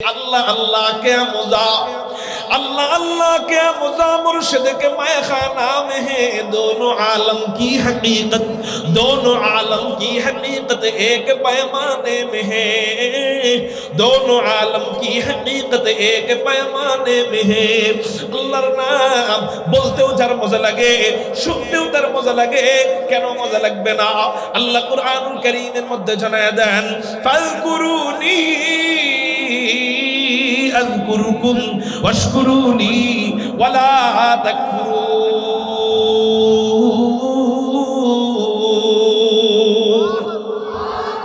अल्लाह अल्लाह के मुजा अल्लाह अल्लाह के मुजा मुर्शिद के मैखा नाम है। दोनों आलम की हकीकत एक पैमाने में है। दोनों आलम की हकीकत एक पैमाने में है। अल्लाहर नाम बोलतेও যার মজা লাগে, শুনতেও তার মজা লাগে, কেন মজা লাগবে না? আল্লাহ কুরআনুল কারীমের মধ্যে জানায় দেন, ফাযকুরুনি আযকুরুকুম ওয়াশকুরুনি ওয়ালা তাকফুরুন।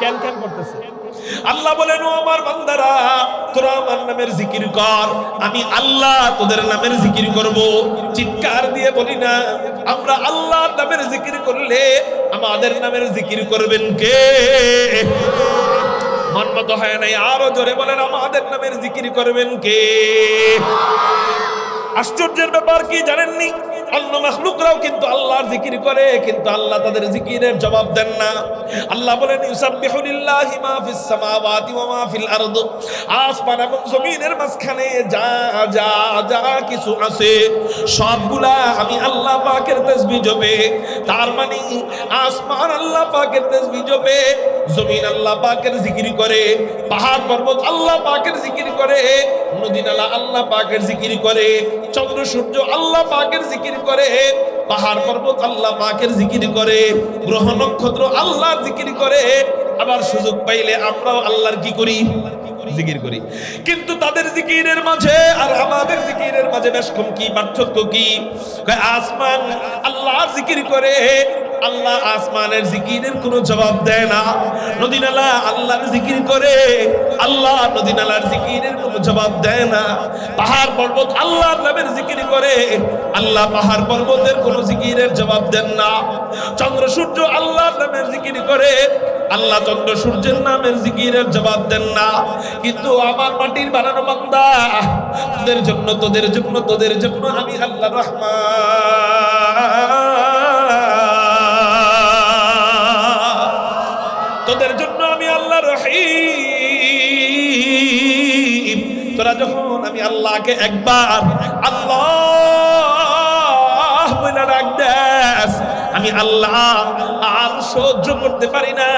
কেন কেন করতেছে? আল্লাহ বলেন, ও আমার বান্দারা, তোরা আমার নামের জিকির কর, আমি আল্লাহ তোদের নামের জিকির করব। চিৎকার দিয়ে বলি না, আমরা আল্লাহর নামের জিকির করলে আমাদের নামের জিকির করবেন কে? মন মতো হয় নাই, আরো জোরে বলেন, আমাদের নামের জিকির করবেন কে? আশ্চর্যের ব্যাপার কি জানেননি? অন্য মাখলুকরাও কিন্তু আল্লাহর জিকির করে, কিন্তু আল্লাহ তাদের জিকিরের জবাব দেন না। আল্লাহ বলেন, ইউসাব্বিহু লিল্লাহি মা ফিস সামাওয়াতি ওয়া মা ফিল আরদ। আসমান এবং জমিনের মাঝখানে যা যা যা কিছু আছে সবগুলা আমি আল্লাহ পাকের তাসবিহ জপে। তার মানে আসমান আল্লাহ পাকের তাসবিহ জপে, জমিন আল্লাহ পাকের জিকির করে, পাহাড় পর্বত আল্লাহ পাকের জিকির করে, নদী নালা আল্লাহ পাকের জিকির করে, চন্দ্র সূর্য আল্লাহ পাকের জিকির করে, পাহাড় পর্বত আল্লাহ পাকের জিকির করে, গ্রহ নক্ষত্র আল্লাহর জিকির করে। আবার সুযোগ পাইলে আমরাও আল্লাহর কি করি? জিকির করি। কিন্তু তাদের জিকিরের মাঝে আর আমাদের জিকিরের মাঝে বেশ কম কি পার্থক্য কি? আসমান আল্লাহর জিকির করে, আল্লাহ আসমানের জিকিরের কোনো জবাব দেয় না। নদী নালা আল্লাহর জিকির করে, আল্লাহ নদী নালার জিকিরের কোনো জবাব দেয় না। পাহাড় পর্বত আল্লাহর নামের জিকির করে, আল্লাহ পাহাড় পর্বতের কোনো জিকিরের জবাব দেন না। চন্দ্র সূর্য আল্লাহর নামের জিকির করে, আল্লাহ চন্দ্র সূর্যের নামের জিকিরের জবাব দেন না। কিন্তু আমার মাটির বানানো বান্দা, তোদের জন্য তোদের জন্য তোদের জন্য আমি আল্লাহ রহমান, তোদের জন্য আমি আল্লাহ রহিম। তোরা যখন আমি আল্লাহকে একবার আল্লাহ বলে ডাক দেস, আমি আল্লাহ আর সহ্য করতে পারি না,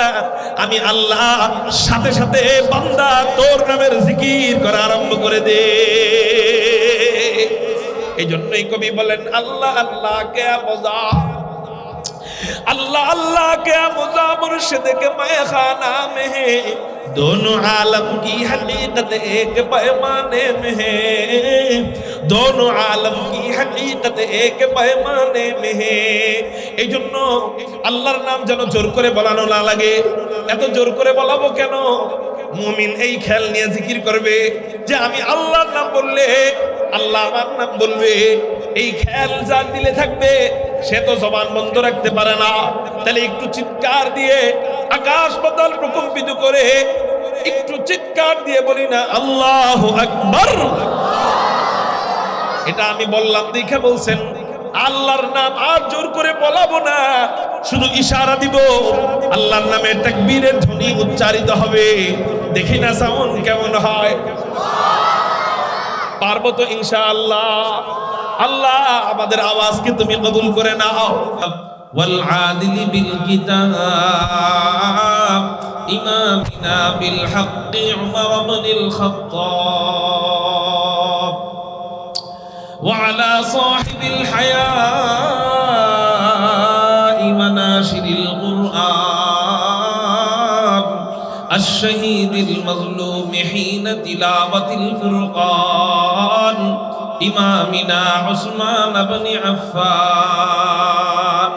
আমি আল্লাহ সাথে সাথে বান্দা তোর নামের জিকির করা আরম্ভ করে দে। এই জন্যই কবি বলেন, আল্লাহ আল্লাহ কে মজা, अल्लाह अल्लाह के मुजा मुर्शिद के मैखाना में है। दोनों आलम की हकीकत एक पैमाने में है। दोनों आलम की हकीकत एक पैमाने में है। এই জন্য আল্লাহর নাম যেন জোর করে বলানো না লাগে। এত জোর করে বলাবো কেন? মুমিন এই খেয়াল নিয়ে জিকির করবে যে আমি আল্লাহর নাম বললে আল্লাহ আমার নাম বলবে। এই খেয়াল যার দিলে থাকবে সে তো জবান বন্ধ রাখতে পারে না। তাহলে একটু চিৎকার দিয়ে আকাশ পাতাল প্রকম্পিত করে একটু চিৎকার দিয়ে বলি না, আল্লাহু আকবার। এটা আমি বললাম দেখে বলছেন, আল্লাহর নাম আর জোর করে বলাবো না, শুধু ইশারা দিব, আল্লাহর নামে তাকবীরের ধ্বনি উচ্চারিত হবে। দেখি না সাউন্ড কেমন হয়। পারবো তো ইনশাআল্লাহ। আল্লাহ আমাদের আওয়াজকে তুমি কবুল করে নাও। ওয়াল আদিল বিল কিতাব ইমামিনা বিল হক উমর ইবনুল খাত্তাব ওয়া আলা সাহিবিল হায়া ওয়া নাশিরিল কুরআন আশ-শাহীদিল মাজলুম হিনা তিলাওয়াতিল ফুরকান إمامنا عثمان بن عفان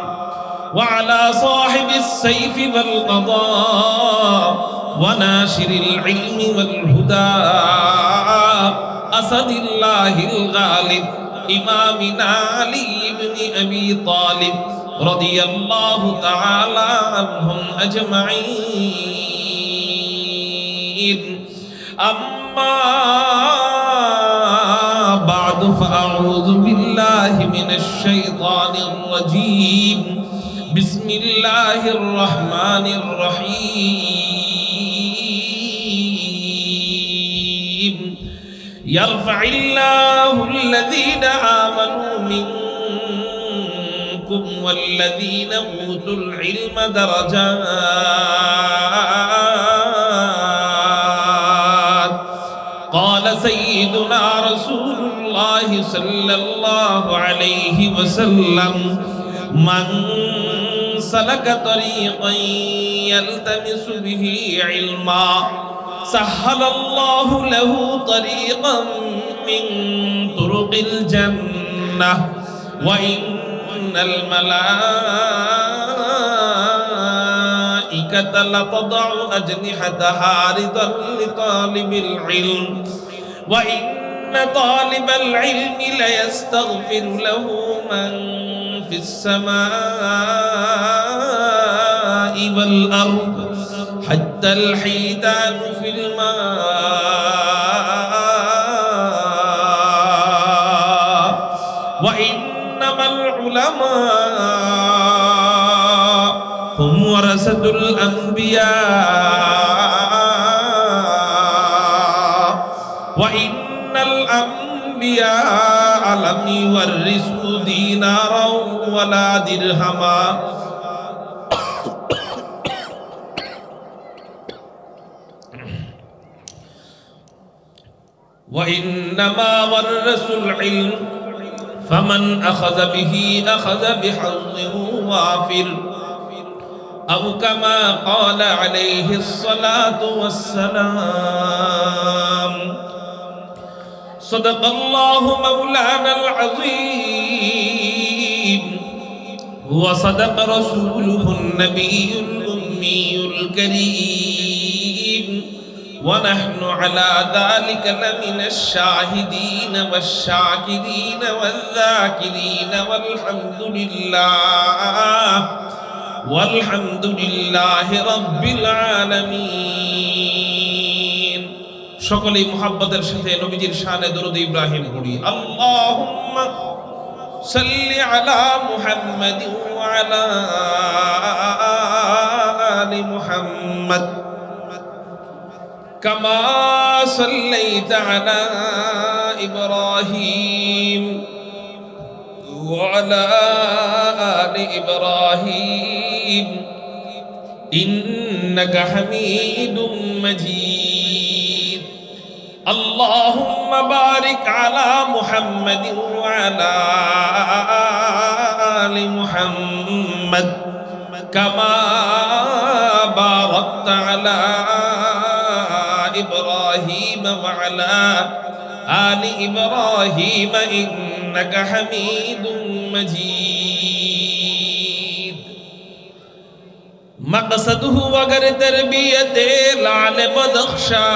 وعلى صاحب السيف والقضاء وناشر العلم والهدى أسد الله الغالب إمامنا علي بن أبي طالب رضي الله تعالى عنهم أجمعين أما بعد فأعوذ بالله من الشيطان الرجيم بسم الله الرحمن الرحيم ইয়ারফাইল্লাহু আল্লাযীনা আমানু মিনকুম ওয়াল্লাযীনা উতুল ইলমা দারাজাত ক্বালা সাইয়্যিদুনা রাসূলুল্লাহ সাল্লাল্লাহু আলাইহি ওয়াসাল্লাম মান সালাকা তরীকান ইয়ালতামিসু বিহি ইলমা সাহহালাল্লাহু লাহু তরীকান মিন তুরুকিল জান্নাহ ওয়া ইন্নাল মালাইকাতা লাতাদউ আজনিহাতাহা রিদাল লিতালিবিল ইলম ওয়া ইন্না তালিবাল ইলমি লায়াস্তাগফিরু লাহু মান ফিস সামাই ওয়াল আরদ حتى الحيتان في الماء وإنما العلماء هم ورثة الأنبياء وإن الأنبياء لم يورثوا دينارا ولا درهما وإنما ورثوا العلم فمن أخذ به أخذ بحظ وافر أو كما قال عليه الصلاة والسلام صدق الله مولانا العظيم وصدق رسوله النبي الأمي الكريم ونحن على ذلك لمن الشاهدين والشاكرين والذاكرين والحمد لله رب العالمين সকলেই মুহাব্বতের সাথে নবীজির শানে দরুদ ইব্রাহিম পড়ি আল্লাহুম্মা সাল্লি আলা মুহাম্মাদ ওয়া আলা আলি মুহাম্মাদ كما صليت على إبراهيم وعلى آل إبراهيم إنك حميد مجيد اللهم بارك على محمد وعلى آل محمد كما باركت على إبراهيم وعلى آل إبراهيم إنك حميد مجيد مقصده وگر تربیت لال بدخشا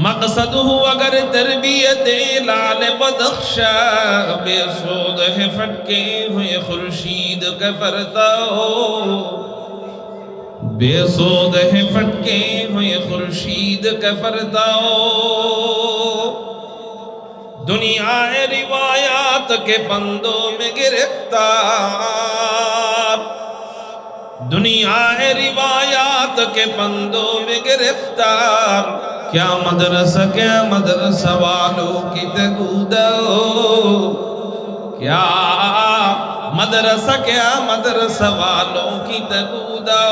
مقصده وگر تربیت لال بدخشا بے سود ہے پھٹکے ہوئے خورشید کا پردہ بے سود ہے پھٹکے ہوئے خورشید کا پردہ دنیا روایات کے بندوں میں گرفتار دنیا روایات کے بندوں میں گرفتار کیا مدرسہ والوں کی تگودو کیا مدرسہ والوں کی تگودو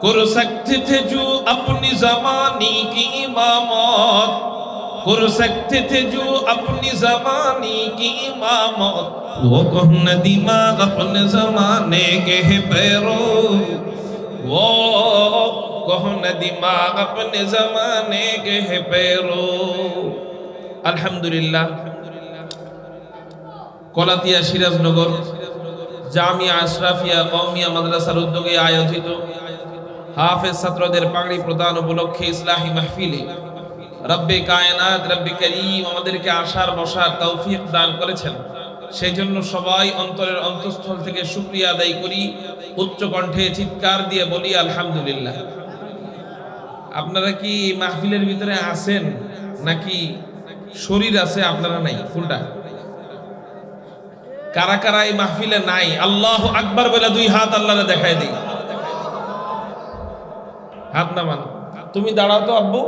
کر سکتے تھے جو اپنی زمانے کی امامت کر سکتے تھے جو اپنی زمانے کی امامت وہ کہن دماغ اپنے زمانے کے پیرو وہ کہن دماغ اپنے زمانے کے پیرو الحمدللہ কলাতিয়া সিরাজনগর জামিয়া আশরাফিয়া কওমিয়া মাদ্রাসার উদ্যোগে আয়োজিত হাফেজ ছাত্রদের পাগড়ি প্রদান উপলক্ষে ইসলাহি মাহফিলে রব্বে কায়নাত রব্বে করিম আমাদেরকে আসার বসার তৌফিক দান করেছেন সেই জন্য সবাই অন্তরের অন্তঃস্থল থেকে শুকরিয়া আদায় করি উচ্চ কণ্ঠে চিৎকার দিয়ে বলি আলহামদুলিল্লাহ। আপনারা কি মাহফিলের ভিতরে আছেন নাকি শরীর আছে আপনারা নাই? ফুলটা কারা কারা এই মাহফিলে নাই আল্লাহু আকবার বলে দুই হাত আল্লাহরে দেখায় দিই। হাত নামান। তুমি দাঁড়াও তো আব্বু,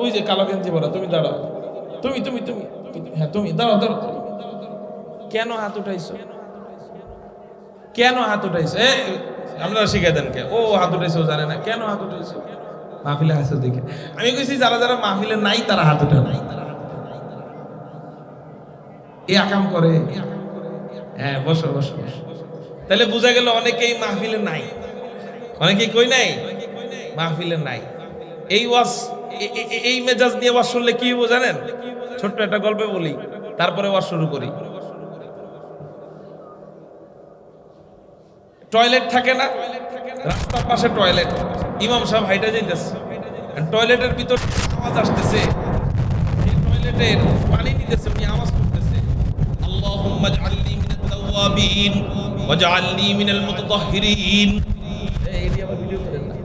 ওই যে কালো গেঞ্জি পরা, তুমি দাঁড়াও, তুমি তুমি তুমি হ্যাঁ তুমি দাঁড়াও দাঁড়াও। কেন হাত উঠাইছো, কেন হাত উঠাইছো? আপনারা শিখাই দেন কে? ও হাত উঠাইছো জানে না, কেন হাত উঠাইছো? মাহফিলে হাসো দেখে আমি কইছি যারা যারা মাহফিলে নাই তারা হাত উঠাও, এই আকাম করে। হ্যাঁ বসো বসো বসো। তাহলে বোঝা গেল অনেকেই মাহফিলে নাই, অনেকেই কই নাই মাহফিলে নাই। এই ওয়াজ এই মেজাজ নিয়ে ওয়াজ শুনলে কি হইব জানেন? ছোট্ট একটা গল্পে বলি, তারপরে ওয়াজ শুরু করি। টয়লেট থাকে না, রাস্তার পাশে টয়লেট, ইমাম সাহেব হাইটা যাইতেছে, টয়লেটের ভিতর আওয়াজ আসতেছে, এই টয়লেটের পানি নিতেছে, উনি আওয়াজ করতেছে, আল্লাহুম্মা জাআলনি মিনাত তাওয়াবিন ওয়াজআলনি মিনাল মুতাতাহহিরিন। এই এটি আবার ভিডিও করেন না,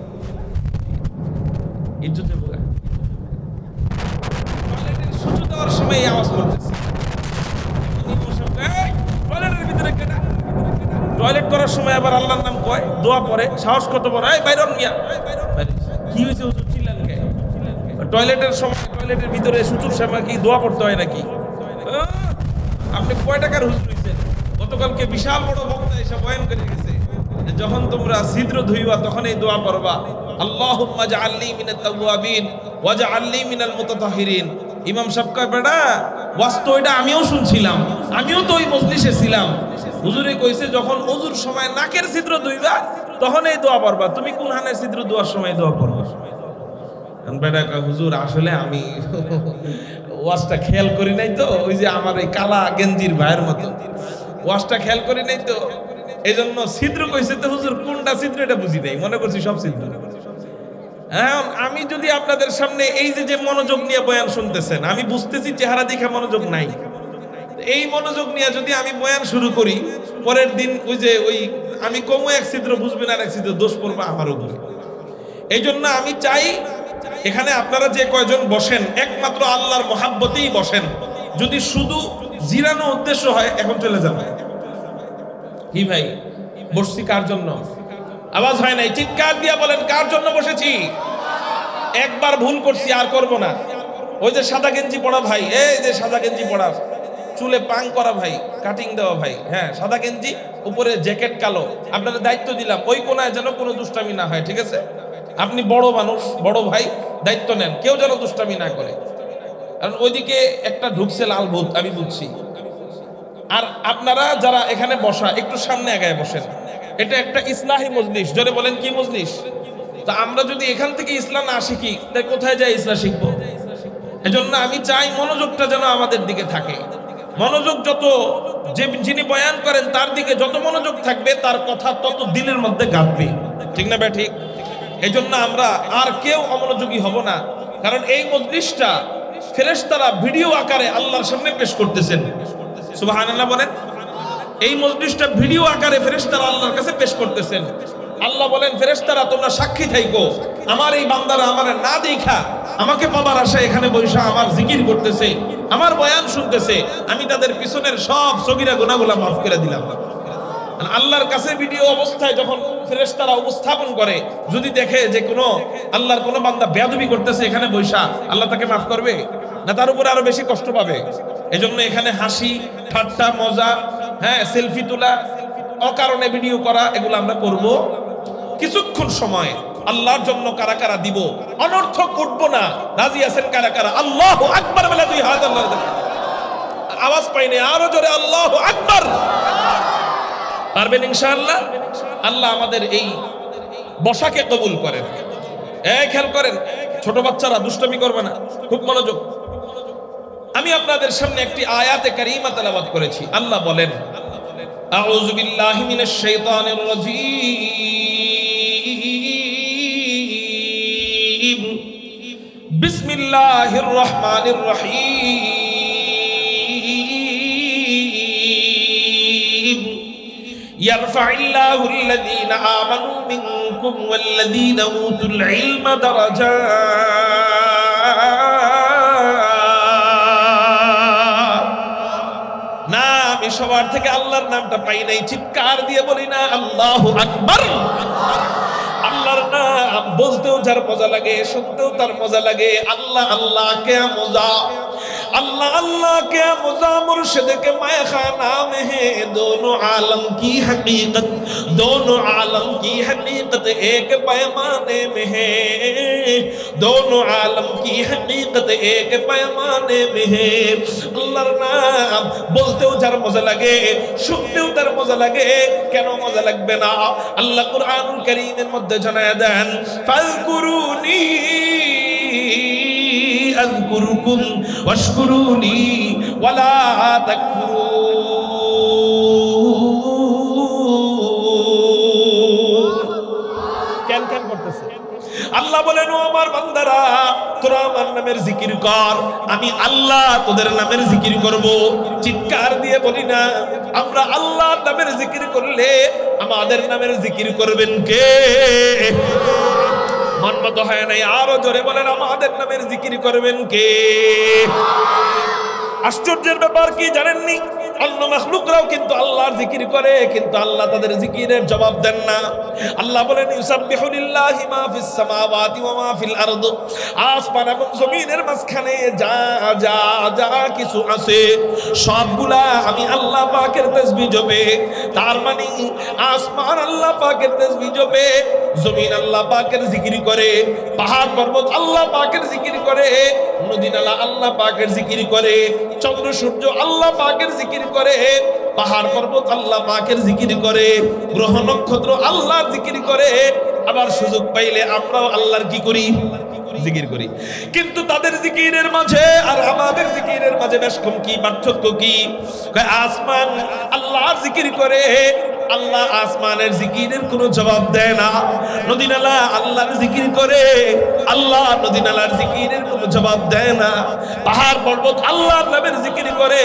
ইজ্জতের বোকা। টয়লেটের সুজু দেওয়ার সময় এই আওয়াজ করতেছে, টয়লেটের ভিতরে কেডা? টয়লেট করার সময় আবার আল্লাহর নাম কয়, দোয়া পড়ে, সাহস কত বড়! এই বাইরন মিয়া, কি হয়েছে হুজুর চিল্লান কে? টয়লেটের সময় টয়লেটের ভিতরে সুজুর সময় কি দোয়া পড়তে হয় নাকি? আপনি কয় টাকার হুজুর হইছেন? গতকালকে বিশাল বড় বক্তা এসে বয়ান করে গেছে, যখন তোমরা ছিদ্র ধুইবা তখন এই দোয়া পড়বা, আল্লাহুম্মা জাআলনি মিনাত তাওয়াবিন ওয়াজআলনি মিনাল মুতাতাহহিরিন। ইমাম সাহেব কয়, বেটা ওয়াজ তো এটা আমিও শুনছিলাম, আমিও তো ওই মজলিসে ছিলাম। হুজুরে কইছে যখন ওযুর সময় নাকের ছিদ্র ধুইবা তখন এই দোয়া পড়বা, তুমি কোন হানের ছিদ্র ধোয়ার সময় দোয়া পড়বা? বেটা কয়, হুজুর আসলে আমি ওয়াজটা খেয়াল করি নাই তো, ওই যে আমার এই কালা গেঞ্জির ভাইয়ের মতো ওয়াজটা খেয়াল করি নাই তো, এই জন্য ছিদ্র কইছে তো হুজুর কোনটা ছিদ্র এটা বুঝি নাই, মনে করছি সব ছিদ্র। হ্যাঁ, আমি যদি আপনাদের সামনে এই যে মনোযোগ নিয়ে বয়ান শুনতেছেন, আমি বুঝতেছি চেহারা দেখে মনোযোগ নাই, এই মনোযোগ নিয়ে যদি আমি বয়ান শুরু করি, পরের দিন ওই আমি কমও এক ছিদ্র বুঝবেন আর এক ছিদ্র দোষ পড়বে আমার উপরে। এই জন্য আমি চাই এখানে আপনারা যে কয়জন বসেন একমাত্র আল্লাহর মহাব্বতেই বসেন। যদি শুধু জিরানো উদ্দেশ্য হয় এখন চলে যাবে। কি ভাই বসছি কার জন্য? আওয়াজ হয় নাই, চিৎকার দিয়া বলেন কার জন্য বসেছি? একবার ভুল করছি আর করব না। ওই যে সাদা গেঞ্জি পড়া ভাই, এই যে সাদা গেঞ্জি পড়া, চুলে পাং করা ভাই, কাটিং দেওয়া ভাই, হ্যাঁ সাদা গেঞ্জি উপরে জ্যাকেট কালো, আপনাদের দায়িত্ব দিলাম ওই কোনায় যেন কোনো দুষ্টামি না হয়, ঠিক আছে? আপনি বড় মানুষ, বড় ভাই, দায়িত্ব নেন, কেউ যেন দুষ্টামি না করে, কারণ ওইদিকে একটা ঢুকছে লাল ভূত, আমি বুঝছি। আর আপনারা যারা এখানে বসা একটু সামনে আগায় বসেন, এটা একটা ইসলাহি মজলিস, জোরে বলেন কি মজলিস? তা আমরা যদি এখান থেকে ইসলাম না শিখি তাই কোথায় যাই ইসলাম শিখবো? এজন্য আমি চাই মনোযোগটা যেন আমাদের দিকে থাকে। মনোযোগ যত যিনি বয়ান করেন তার দিকে যত মনোযোগ থাকবে তার কথা তত দিলের মধ্যে গাঁথবে, ঠিক না? ঠিক। এই জন্য আমরা আর কেউ অমনোযোগী হব না, কারণ এই মজলিসটা ফেরেশতারা ভিডিও আকারে আল্লাহর সামনে পেশ করতেছেন। সুবহানাল্লাহ বলেন। এই মজলিসটা ভিডিও আকারে ফেরেশতারা আল্লাহর কাছে পেশ করতেছেন। আল্লাহ বলেন, ফেরেশতারা তোমরা সাক্ষী থাইকো, আমার এই বান্দারা আমার না দেখা আমাকে পাবার আশায় এখানে বৈশা আমার জিকির করতেছে, আমার বয়ান শুনতেছে, আমি তাদের পিছনের সব সগীরা গুনাহগুলো মাফ করে দিলাম। আল্লাহর কাছে ভিডিও অবস্থায় যখন ফেরেশতারা উপস্থাপন করে, যদি দেখে যে কোনো আল্লাহর কোনো বান্দা বেয়াদবি করতেছে এখানে বৈশা, আল্লাহ তাকে মাফ করবে না? তার উপরে আরো বেশি কষ্ট পাবে। এজন্য এখানে হাসি ঠাট্টা মজা, হ্যাঁ সেলফি তোলা, অকারণে ভিডিও করা, এগুলো আমরা করব কিছুক্ষণ সময় আল্লাহর জন্য। কারা কারা দিব? অনর্থক উঠবো না। রাজি আছেন কারা কারা? আল্লাহু আকবার বলে দুই হাত আল্লাহর দিকে। আওয়াজ পাইনি, আরো জোরে আল্লাহু আকবার। পারবেন ইনশাআল্লাহ? আল্লাহ আমাদের এই বসাকে কবুল করেন। খেয়াল করেন, ছোট বাচ্চারা দুষ্টমি করবে না, খুব মনোযোগ। আমি আপনাদের সামনে একটি আয়াতে কারিমা তেলাওয়াত করেছি। আল্লাহ বলেন, আউযু বিল্লাহি মিনাশ শাইতানির রাজীম, বিসমিল্লাহির রহমানির রহিম, ইয়ারফাইল্লাহু আল্লাযীনা আমানু মিনকুম ওয়াল্লাযীনা উতুল ইলমা দারাজাত। না, আমি সবার থেকে আল্লাহর নামটা পাই নাই, চিৎকার দিয়ে বলি না আল্লাহু আকবার। আল্লাহর নাম বলতেও যার মজা লাগে, শুনতেও তার মজা লাগে। আল্লাহ আল্লাহ কে মজা, अल्लाह अल्लाह क्या मज़ा मुर्शिद के मैखाना में है। दोनों आलम की हकीकत, दोनों आलम की हकीकत एक पैमाने में है। दोनों आलम की हकीकत एक पैमाने में है। अल्लाहर नाम बोलतेও যার মজা লাগে, শুনতেও তার মজা লাগে, কেন মজা লাগবে না? আল্লাহ কুরআনুল কারীমের মধ্যে জানায়া দেন, ফাযকুরুনি আযকুরুকুম ওয়াশকুরুনি ওয়ালা তাকফুরুন। কেন কেন করতেছে? আল্লাহ বলেন, ও আমার বান্দারা, তোরা আমার নামের জিকির কর, আমি আল্লাহ তোদের নামের জিকির করব। চিৎকার দিয়ে বলি না, আমরা আল্লাহর নামের জিকির করলে আমাদের নামের জিকির করবেন কে? মন মতো হয় নাই, আরো জোরে বলেন, আমাদের নামের জিকির করবেন কে? আশ্চর্যের ব্যাপার কি জানেননি? অন্য মাখলুকরাও কিন্তু আল্লাহর জিকির করে, কিন্তু আল্লাহ তাদের জিকিরের জবাব দেন না। আল্লাহ বলেন, ইউসাব্বিহু লিল্লাহি মা ফিস সামাওয়াতি ওয়া মা ফিল আরদ। আসমান এবং জমিনের মাঝখানে যা যা যা কিছু আছে সবগুলা আমি আল্লাহ পাকের তাসবিহ জপে। তার মানে আসমান আল্লাহ পাকের তাসবিহ জপে, জমিন আল্লাহ পাকের জিকির করে, পাহাড় পর্বত আল্লাহ পাকের জিকির করে, নদী নালা আল্লাহ পাকের জিকির করে, চন্দ্র সূর্য আল্লাহ পাকের জিকির করে, পাহাড় পর্বত আল্লাহ পাকের জিকির করে, গ্রহ নক্ষত্র আল্লাহর জিকির করে। আবার সুযোগ পাইলে আমরাও আল্লাহর কি করি? জিকির করি। কিন্তু তাদের জিকিরের মাঝে আর আমাদের জিকিরের মাঝে বেশ কম কি পার্থক্য কি? আসমান আল্লাহর জিকির করে, আল্লাহ আসমানের জিকিরের কোনো জবাব দেয় না। নদী নালা আল্লাহর জিকির করে, আল্লাহ নদী নালার জিকিরের কোনো জবাব দেয় না। পাহাড় পর্বত আল্লাহর নামের জিকির করে,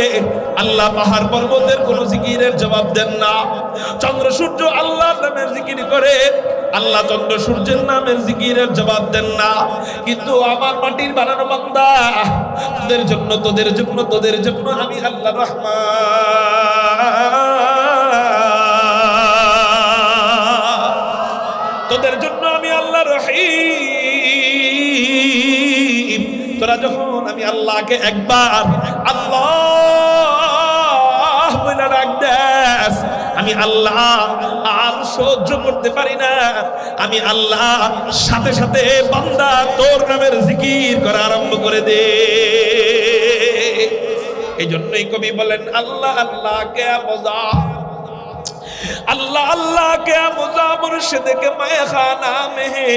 আল্লাহ পাহাড় পর্বতের কোনো জিকিরের জবাব দেন না। চন্দ্র সূর্য আল্লাহর নামের জিকির করে, আল্লাহ চন্দ্র সূর্যের নামের জিকিরের জবাব দেন না। কিন্তু আমার মাটির বানানো বান্দা, তোদের জন্য তোদের জন্য তোদের জন্য আমি আল্লাহ রহমান, তোদের জন্য আমি আল্লাহ রহিম। তোরা যখন আমি আল্লাহকে একবার আল্লাহ বলে ডাক দেস, আমি আল্লাহ আর সহ্য করতে পারি না, আমি আল্লাহ সাথে সাথে বান্দা তোর নামের জিকির করা আরম্ভ করে দে। এই জন্যই কবি বলেন, আল্লাহ আল্লাহ কে মজা, अल्लाह अल्लाह क्या मज़ा मुर्शिद के मैखाना में है।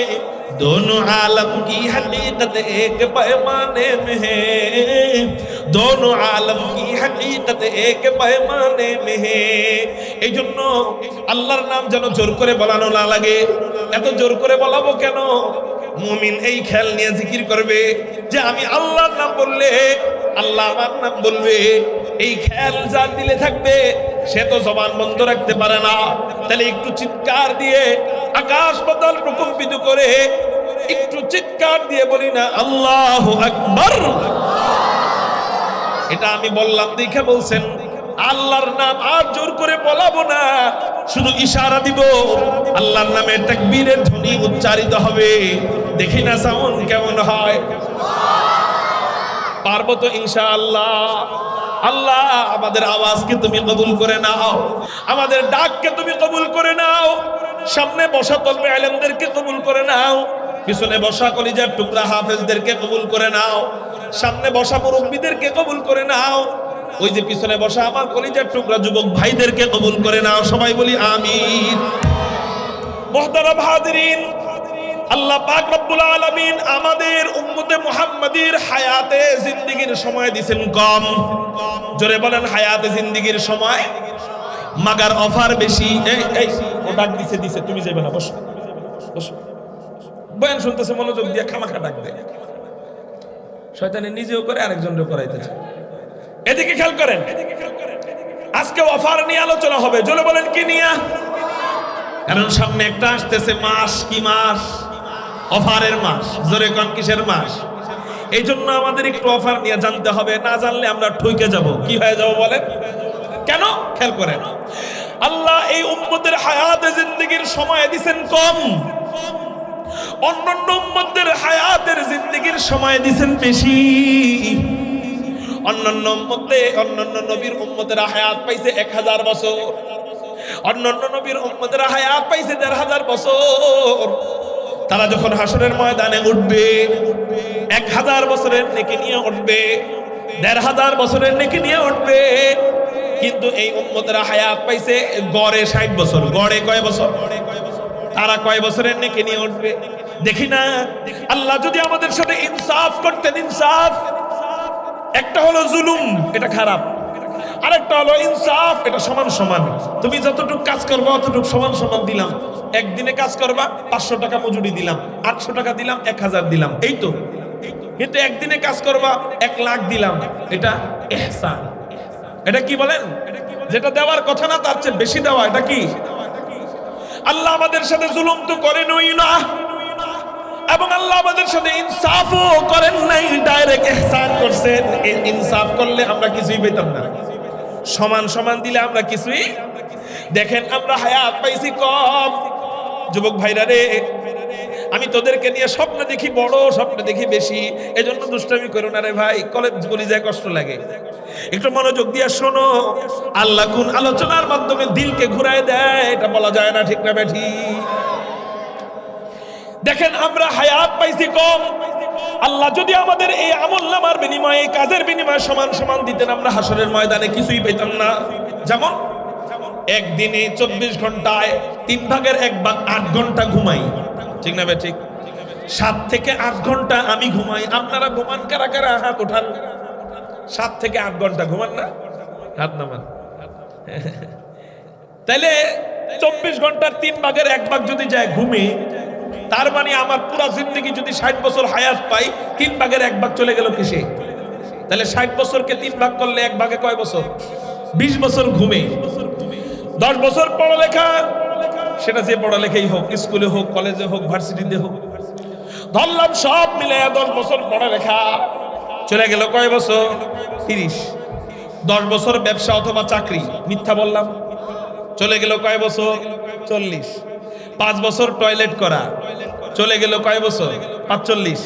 दोनों आलम की हकीकत एक पैमाने में है। दोनों आलम की हकीकत एक पैमाने में है। এই জন্য আল্লাহর নাম যেন জোর করে বলানো না লাগে। এত জোর করে বলাবো কেন? মুমিন এই খেয়াল নিয়ে জিকির করবে যে আমি আল্লাহর নাম বললে আল্লাহ আমার নাম বলবে। এই খেয়াল যার দিলে থাকবে সে তো জবান বন্ধ রাখতে পারে না। তাহলে একটু চিৎকার দিয়ে আকাশ পাতাল প্রকম্পিত করে একটু চিৎকার দিয়ে বলি না, আল্লাহু আকবার। এটা আমি বললাম দেখে বলছেন, আল্লাহর নাম আর জোর করে বলাবো না, শুধু ইশারা দিব, আল্লাহর নামে তাকবীরের ধ্বনি উচ্চারিত হবে। দেখি না সাউন্ড কেমন হয়। পারবো তো ইনশাআল্লাহ। আল্লাহ আমাদের আওয়াজকে তুমি কবুল করে নাও, আমাদের ডাককে তুমি কবুল করে নাও। সামনে বসা তলবে আলেমদেরকে কবুল করে নাও, পিছনে বসা কলিজার টুকরা হাফেজদেরকে কবুল করে নাও, সামনে বসা মুরব্বীদেরকে কবুল করে নাও, ওই যে পিছনে বসা আমার কলিজার টুকরা যুবক ভাইদেরকে কবুল করে নাও। সবাই বলি আমিন। মুহতারাম হাজিরিন, আল্লাহ পাক রব্বুল আলামিন আমাদের উম্মতে মুহাম্মাদির হায়াতে জিন্দেগীর সময় দিবেন কম। জোরে বলেন, হায়াতে জিন্দেগীর সময় মাগার অফার বেশি। এই ও ডাক দিছে, তুমি যাবে না, বসো বসো। বয়ান শুনতেছে মনোযোগ দিয়ে, খামাখা ডাক দেয়। শয়তানে নিজেও করে আরেকজনকে করাইতেছে। এদিকে খেয়াল করেন, আজকে অফার নিয়ে আলোচনা হবে। জোরে বলেন কি নিয়ে? কারণ সামনে একটা আসতেছে মাস। কি মাস? অফারের মাস। জোরে কোন কিসের মাস? এই জন্য আমাদের একটু অফার নিয়ে জানতে হবে, না জানলে আমরা ঠকে যাব। কি হয়ে যাব বলেন? কেন? খেয়াল করেন, আল্লাহ এই উম্মতের হায়াতে জিন্দেগীর সময় দিবেন কম। অন্যান্য উম্মতদের হায়াতের জিন্দেগির সময় দিয়েছেন বেশি। অন্যান্য নবীর উম্মতেরা হায়াত পাইছে 1000 বছর, অন্যান্য নবীর উম্মতেরা হায়াত পাইছে 1500 বছর। তারা যখন হাসরের ময়দানে উঠবে 1000 বছরের নেকি নিয়ে উঠবে, 1500 বছরের নেকি নিয়ে উঠবে। কিন্তু এই উম্মতেরা হায়াত পাইছে গড়ে 60 বছর। গড়ে কয় বছর? তারা কয় বছরের নেকি নিয়ে উঠবে? দেখি না আল্লাহ যদি আমাদের সাথে ইনসাফ করতেন। ইনসাফ একটা হলো জুলুম, এটা খারাপ, আরেকটা হলো ইনসাফ, এটা সমান সমান। তুমি যতটুকু কাজ করবা অতটুকু সমান সমান দিলাম। একদিনে কাজ করবা 500 টাকা মজুরি দিলাম, 800 টাকা দিলাম, 1000 দিলাম, এই তো। কিন্তু একদিনে কাজ করবা 1 লাখ দিলাম, এটা ইহসান। এটা কি বলেন? যেটা দেওয়ার কথা না তার চেয়ে বেশি দেওয়া, এটা কি? আল্লাহ আমাদের সাথে জুলুম তো করেনই না, এবং আল্লাহ আমাদের সাথে ইনসাফও করেন নাই, ডাইরেক্ট ইহসান করছেন। ইনসাফ করলে আমরা কিছুই পেতাম না, সমান সমান দিলে আমরা কিছুই। দেখেন আমরা হায়াত পাইছি কম। যুবক ভাইরা রে, আমি তোদেরকে নিয়ে স্বপ্ন দেখি বড়, স্বপ্ন দেখি বেশি, এজন্য দুষ্টামি করো না রে ভাই। কলেজ বলি যায় কষ্ট লাগে, একটু মনোযোগ দিয়ে শোনো। আল্লাহ কোন আলোচনার মাধ্যমে দিলকে ঘুরায় দেয় এটা বলা যায় না, ঠিক না বেঠি? দেখেন আমরা হায়াত পাইছি কম। আল্লাহ যদি আমাদের এই আমলনামার বিনিময়ে, এই কাজের বিনিময়ে সমান সমান দিতেন, আমরা হাসরের ময়দানে কিছুই পেতাম না। যেমন একদিনে 24 ঘন্টায় 3 ভাগের 1 ভাগ 8 ঘন্টা ঘুমাই, ঠিক না ঠিক? 7 থেকে 8 ঘন্টা আমি ঘুমাই। আপনারা ঘুমান কারা কারা? হাত ওঠান। 7 থেকে 8 ঘন্টা ঘুমান না? হাত নামান। তাইলে 24 ঘন্টার 3 ভাগের 1 ভাগ যদি যায় ঘুমে, তার মানে আমার পুরো জিন্দেগি যদি 60 বছর হায়াত পাই, 3 ভাগের 1 ভাগ চলে গেল কিসে? তাহলে 60 বছরকে 3 ভাগ করলে 1 ভাগে কয় বছর? 20 বছর ঘুমে। 10 বছর পড়ালেখা, সেটা যে পড়ালেখাই হোক, স্কুলে হোক, কলেজে হোক, ভার্সিটিতে হোক, ধরলাম সব মিলে 10 বছর পড়ালেখা, চলে গেল কয় বছর? 30। 10 বছর ব্যবসা অথবা চাকরি, মিথ্যা বললাম, চলে গেল কয় বছর? 40। 5 বছর টয়লেট করা, চলে গেল কয় বছর? 45।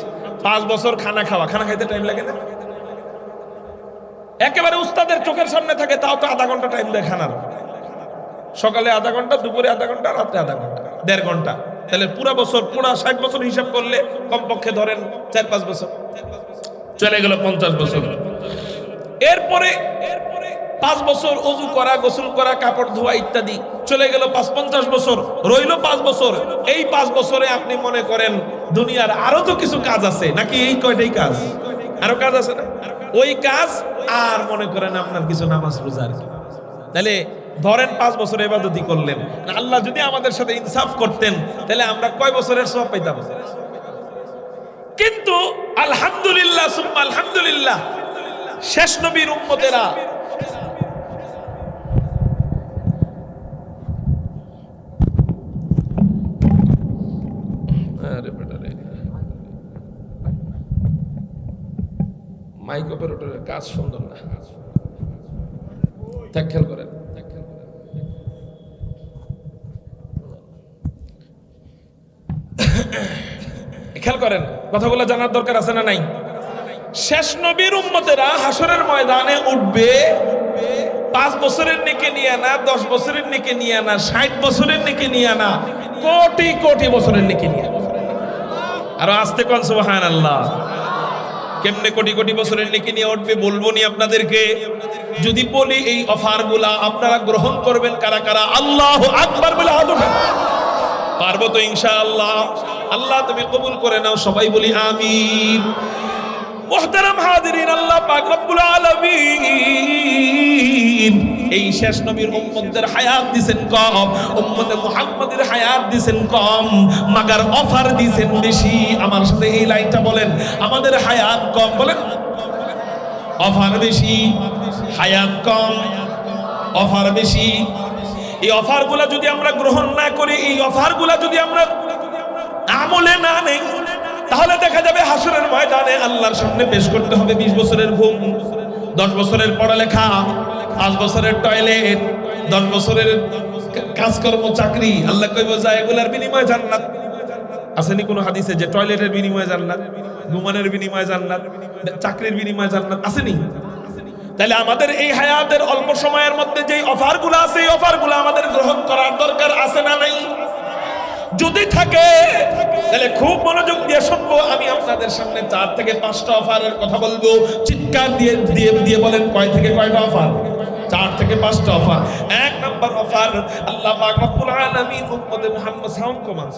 5 বছর খানা খাওয়া, খানা খাইতে টাইম লাগে না? একেবারে উস্তাদের চোখের সামনে থাকে, তাও তো আধা ঘন্টা টাইম দেয় খানার। সকালে আধা ঘন্টা, দুপুরে আধা ঘন্টা, রাত্রে আধা ঘন্টা, 1.5 ঘন্টা। তাহলে পুরা বছর, পুরা 60 বছর হিসাব করলে কমপক্ষে ধরেন 4-5 বছর, চলে গেল 50 বছর। এরপরে 5 বছর অজু করা, গোসল করা, কাপড় ধোয়া ইত্যাদি, চলে গেল 50 বছর। রইল 5 বছর। এই 5 বছরে আপনি মনে করেন দুনিয়ার আরো তো কিছু কাজ আছে নাকি? এই কয়টাই কাজ, আরো কাজ আছে না? ওই কাজ আর মনে করেন আপনার কিছু নামাজ রোজা আর কি। তাহলে ধরেন 5 বছর ইবাদতই করলেন। আল্লাহ যদি আমাদের সাথে ইনসাফ করতেন তাহলে আমরা কয় বছরের সওয়াব পাইতাম? কিন্তু আলহামদুলিল্লাহ সুম্মা আলহামদুলিল্লাহ, শেষ নবীর উম্মতেরা মাইক অপারেটরের কাজ সুন্দর না, খেয়াল করেন। খেয়াল করেন, কথাগুলো জানার দরকার আছে না নাই? শেষ নবীর উম্মতেরা হাসরের ময়দানে উঠবে 5 বছরের নেকি নিয়ে না, 10 বছরের নেকি নিয়ে না, 60 বছরের নেকি নিয়ে না, কোটি কোটি বছরের নেকি নিয়ে। আরো আস্তে কোন সুবহানাল্লাহ। কেমনে কোটি কোটি বছরের নেকি নিয়ে উঠবে বলবো নি আপনাদেরকে। যদি বলি এই অফারগুলা আপনারা গ্রহণ করবেন কারা কারা? আল্লাহু আকবার বলে হাত ওঠান। পারবো তো ইনশাআল্লাহ। আল্লাহ তুমি কবুল করে নাও, সবাই বলি আমিন। মুহতারাম হাজিরিন, আল্লাহ পাক রব্বুল আলামিন এই শেষ নবীর উম্মতদের হায়াত দিবেন কম, উম্মতে মুহাম্মাদের হায়াত দিবেন কম, মাগার অফার দিবেন বেশি। আমার সাথে এই লাইনটা বলেন, আমাদের হায়াত কম, বলেন অফার বেশি, হায়াত কম, অফার বেশি। এই অফারগুলা যদি আমরা গ্রহণ না করি, এই অফারগুলা যদি আমরা আমলে না নেই, তাহলে দেখা যাবে হাসরের ময়দানে আল্লাহর সামনে পেশ করতে হবে 20 বছরের ঘুম, 10 বছরের পড়ালেখা, 5 বছরের টয়লেট, 10 বছরের কাজকর্ম, চাকরি। আল্লাহ কইব যা এগুলার বিনিময়ে জান্নাত। আসেনি কোনো হাদিসে যে টয়লেটের বিনিময়ে জান্নাত, ঘুমানোর বিনিময়ে জান্নাত, চাকরির বিনিময়ে জান্নাত? আসেনি? তাহলে আমাদের এই হায়াতের অল্প সময়ের মধ্যে যেই অফারগুলো আছে, এই অফারগুলো আমাদের গ্রহণ করার দরকার আছে না নাই? যদি থাকে তাহলে খুব মনোযোগ দিয়ে শুনবো। আমি আপনাদের সামনে 4 থেকে 5টা অফারের কথা বলবো। চিৎকার দিয়ে দিয়ে দিয়ে বলেন কয় থেকে কয়টা অফার? 4 থেকে 5টা অফার। 1 নাম্বার অফার, আল্লাহ পাক রব্বুল আলামিন উম্মতে মুহাম্মদ সাউন্ড কমান।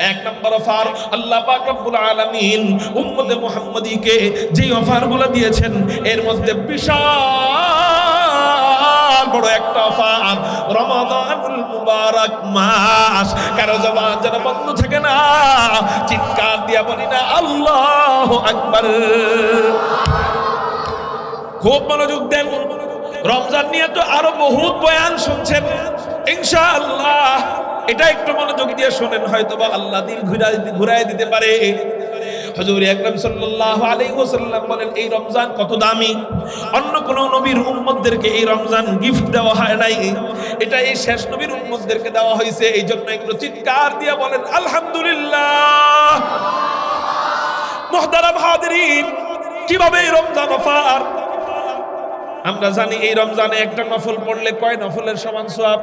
1 নাম্বার অফার, আল্লাহ পাক রব্বুল আলামিন উম্মতে মুহাম্মদীকে যে অফারগুলো দিয়েছেন এর মধ্যে বিশাল বড় একটা অফার, রমাদানুল মুবারক মাস। কারো জবান যেন বন্ধ থাকে না, চিৎকার দিয়া বলি না আল্লাহু আকবার। খুব মনোযোগ দেন। রমজান নিয়ে তো আরো বহুত বয়ান শুনছেন ইনশাআল্লাহ, এটা একটু মনোযোগ দিয়ে শুনেন, হয়তোবা আল্লাহ দিন ঘুরায় দিতে পারে। হুজুর আকরাম সাল্লাল্লাহু আলাইহি ওয়াসাল্লাম বলেন এই রমজান কত দামি। অন্য কোন নবীর উম্মতদেরকে এই রমজান গিফট দেওয়া হয় নাই, এটা এই শেষ নবীর উম্মতদেরকে দেওয়া হয়েছে। এই জন্য একটু চিৎকার দিয়ে বলেন আলহামদুলিল্লাহ। মুহতারাম হাজিরিন, কিভাবে এই রমজান অফার? আমরা জানি এই রমজানে একটা নফল পড়লে কয় নফলের সমান সওয়াব?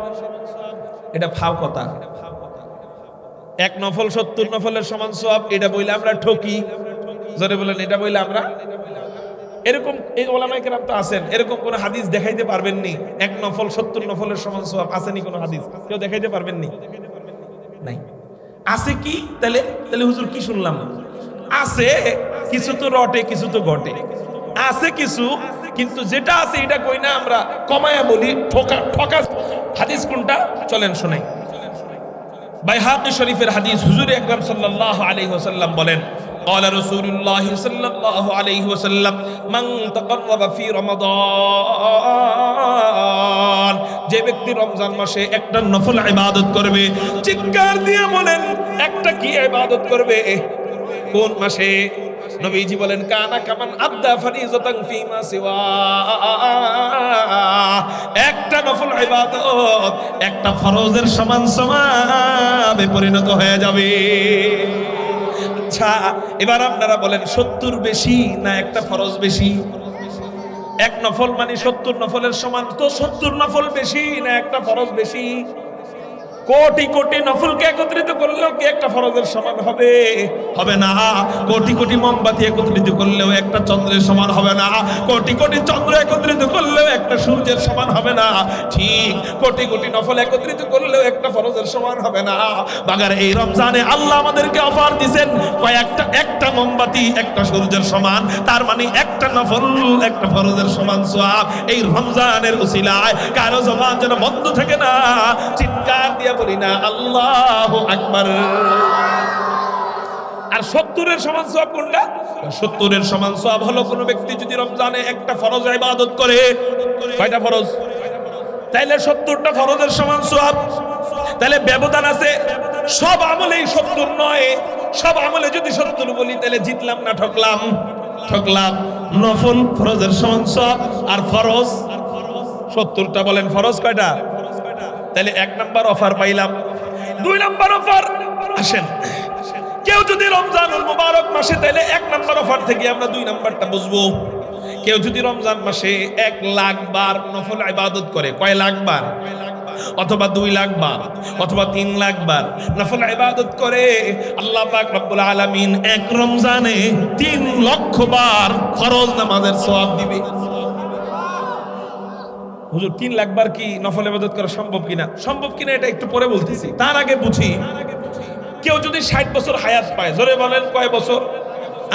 এটা ফাও কথা। 1 নফল 70 নফলের সমান সওয়াব, এটা বইলে আমরা ঠকি। জোরে বলেন, এটা বইলে আমরা এরকম। এই ওলামায়ে কেরাম তো আছেন, এরকম কোন হাদিস দেখাইতে পারবেন নি 1 নফল 70 নফলের সমান সওয়াব? আসেনি কোন হাদিস? কেউ দেখাইতে পারবেন নি? নাই। আছে কি? তাহলে হুজুর কি শুনলাম? আছে কিছু তো রটে, কিছু তো ঘটে। আছে কিছু, কিন্তু যেটা আছে এটা কই না, আমরা কমায়া বলি। ঠকা হাদিস কোনটা? চলেন শোনাই। বাইহাকি শরীফের হাদিস, হুজুর আকরাম সাল্লাল্লাহু আলাইহি ওয়াসাল্লাম বলেন, قال رسول الله صلى الله عليه وسلم من تقرب في رمضان, যে ব্যক্তি রমজান মাসে একটা নফল ইবাদত করবে, চিৎকার দিয়ে বলেন একটা কি ইবাদত করবে? কোন মাসে? নবীজি বলেন কানা কামান আদা ফরিজাতান ফিমা সিওয়া, একটা নফল ইবাদত একটা ফরজের সমান সওয়াবে পরিণত হয়ে যাবে। আচ্ছা, এবার আপনারা বলেন 70 বেশি না একটা ফরজ বেশি? 1 নফল মানে 70 নফলের সমান, তো 70 নফল বেশি না একটা ফরজ বেশি? কোটি কোটি নফলকে একত্রিত করলেও কি একটা ফরজের সমান হবে? হবে না। কোটি কোটি মোমবাতি একত্রিত করলেও একটা চন্দ্রের সমান হবে না। কোটি কোটি চন্দ্র একত্রিত করলেও একটা সূর্যের সমান হবে না। ঠিক কোটি কোটি নফল একত্রিত করলেও একটা ফরজের সমান হবে না। বাগার এই রমজানে আল্লাহ আমাদেরকে অফার দিবেন একটা মোমবাতি একটা সূর্যের সমান, তার মানে একটা নফল একটা ফরজের সমান সওয়াব। এই রমজানের উসিলায় কারো জবান যেন বন্ধ থাকে না, চিৎকার দিয়ে বলি না আল্লাহু আকবার। আর 70-এর সমান সওয়াব কোনটা? 70-এর সমান সওয়াব হলো কোন ব্যক্তি যদি রমজানে একটা ফরজ ইবাদত করে। কয়টা ফরজ? তাইলে 70টা ফরজের সমান সওয়াব। তাহলে ব্যবধান আছে। সব আমলেই 70 নয়। সব আমলে যদি 70 বলি তাহলে জিতলাম না ঠকলাম? ঠকলাম। নফল ফরজের সমান সওয়াব, আর ফরজ 70টা। বলেন ফরজ কয়টা? তাহলে 1 নাম্বার অফার পাইলাম। 2 নাম্বার অফার আসেন। কেউ যদি রমজানুল মুবারক মাসে, তাহলে 1 নাম্বার অফার থেকে আমরা 2 নাম্বারটা বুঝবো। কেউ যদি রমজান মাসে 1 লাখ বার নফল ইবাদত করে, কয় লাখ বার? অথবা 2 লাখ বার অথবা 3 লাখ বার নফল ইবাদত করে, আল্লাহ পাক রব্বুল আলামিন 1 রমজানে 3 লক্ষ বার ফরজ নামাজের সওয়াব দিবে। হুজুর 3 লাখ বার কি নফল ইবাদত করা সম্ভব কিনা? সম্ভব কিনা এটা একটু পরে বলতেছি, তার আগে বুঝি। কেউ যদি 60 বছর হায়াত পায়, জোরে বলেন কয় বছর?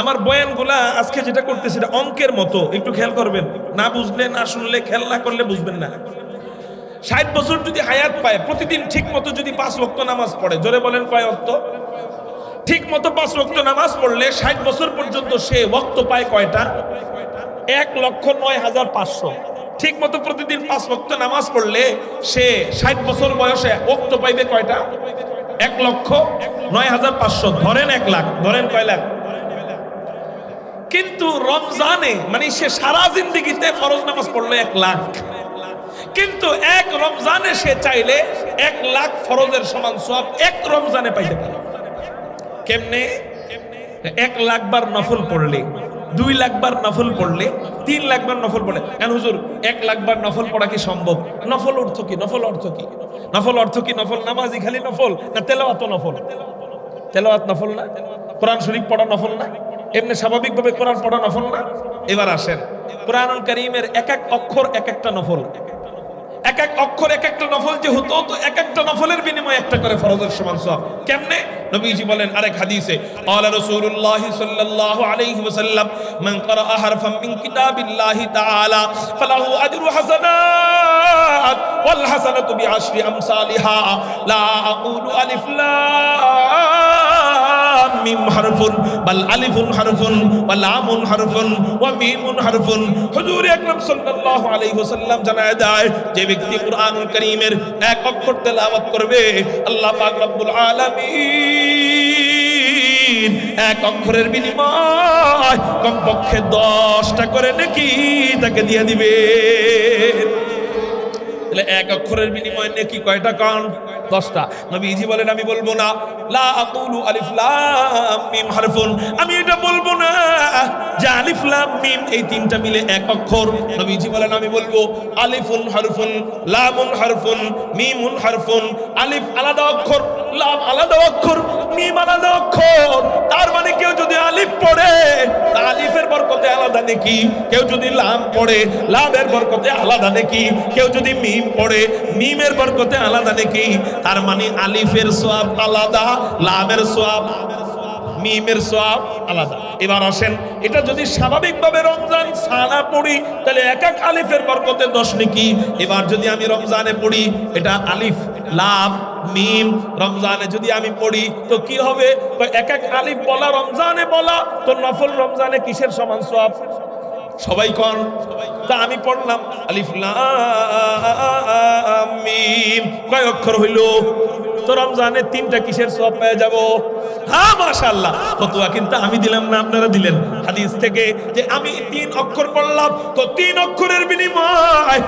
আমার বয়ানগুলা আজকে যেটা করতেছি এটা অঙ্কের মতো, একটু খেয়াল করবেন। না বুঝলে, না শুনলে, খেয়াল না করলে বুঝবেন না। 60 বছর যদি হায়াত পায়, প্রতিদিন ঠিক মতো যদি 5 ওয়াক্ত নামাজ পড়ে, জোরে বলেন কয় ওয়াক্ত? ঠিক মতো 5 ওয়াক্ত নামাজ পড়লে 60 বছর পর্যন্ত সে ওয়াক্ত পায় কয়টা? 1,09,500। ঠিক মতো প্রতিদিন 5 ওয়াক্ত নামাজ পড়লে সে 60 বছর বয়সে ওয়াক্ত পাইবে কয়টা? 1,09,500। ধরেন 1 লাখ, ধরেন কয় লাখ? কিন্তু রমজানে মানে সে সারা জিন্দেগিতে ফরজ নামাজ পড়লো 1 লাখ, কিন্তু 1 রমজানে সে চাইলে 1 লাখ ফরজের সমান সওয়াব 1 রমজানে পাইতে পারে। কেমনে? 1,00,000 বার নফল পড়লে, 2,00,000 বার নফল পড়লে, 3,00,000 বার নফল পড়লে। কেন হুজুর 1,00,000 বার নফল পড়া কি সম্ভব? নফল অর্থ কি? নফল অর্থ কি? নফল অর্থ কি? নফল নামাজি খালি নফল না তেলাওয়াত নফল? তেলাওয়াত নফল না? কোরআন শরীফ পড়া নফল না? এমনি স্বাভাবিকভাবে কোরআন পড়া নফল না? এবার আসেন, কোরআনুল কারীমের এক এক অক্ষর এক একটা নফল, এক এক অক্ষর এক একটা নফল যে হতো, তো এক একটা নফলের বিনিময়ে একটা করে ফরজের সমান সওয়াব। কেমনে? নবীজি বলেন আরেক হাদিসে, ক্বালা রাসূলুল্লাহ সাল্লাল্লাহু আলাইহি ওয়াসাল্লাম, মান ক্বারাআ হারফাম মিন কিতাবিল্লাহি তাআলা ফালাহু আজরু হাসানাত ওয়াল হাসানাতু বিআশরি আমসালিহা লা আকুলু আলিফ লাম মিম হারফুন বাল আলিফুন হারফুন ওয়া লামুন হারফুন ওয়া মিমুন হারফুন। হুজুর আকরাম সাল্লাল্লাহু আলাইহি ওয়াসাল্লাম জানায় দেয়, যে ব্যক্তি কুরআনুল কারীমের এক অক্ষর তেলাওয়াত করবে, আল্লাহ পাক রব্বুল আলামিন এক অক্ষরের বিনিময় কমপক্ষে 10টা করে নেকি তাকে দিয়ে দিবে। তাহলে এক অক্ষরের বিনিময়ে নেকি কয়টা? কান 10টা। নবীজি বলেন আমি বলবো না লা আকুলু আলিফ লাম মিম হারফুন, আমি এটা বলবো না যে আলিফ লাম মিম এই তিনটা মিলে এক অক্ষর। নবীজি বলেন আমি বলবো আলিফুন হারফুন লামুন হারফুন মিমুন হারফুন। আলিফ আলাদা অক্ষর, লাম আলাদা অক্ষর, মিম আলাদা অক্ষর। তার মানে কেউ যদি আলিফ পড়ে আলিফের বরকতে আলাদা নেকি, কেউ যদি লাম পড়ে লামের বরকতে আলাদা নেকি, কেউ যদি মিম পড়ে মিমের বরকতে আলাদা নেকি। তার মানে আলিফের সওয়াব আলাদা, লামের সওয়াব, মিমের সওয়াব আলাদা। এবার আসেন, এটা যদি স্বাভাবিকভাবে রমজান সানা পড়ি তাহলে এক এক আলিফের বরকতে 10 নেকি। এবার যদি আমি রমজানে পড়ি, এটা আলিফ লাম মিম রমজানে যদি আমি পড়ি তো কি হবে? এক এক আলিফ বলা রমজানে বলা, তো নফল রমজানে কিসের সমান সওয়াব? সবাই কোন? তা আমি পড়লাম আলিফ লাম মিম, কয় অক্ষর হইল? তো রমজানে 3টা কিসের সওয়াব পেয়ে যাব? হ্যাঁ মাশাআল্লাহ। ফতোয়া কিন্তু আমি দিলাম না, আপনারা দিলেন হাদিস থেকে, যে আমি 3 অক্ষর পড়লাম, তো 3 অক্ষরের বিনিময়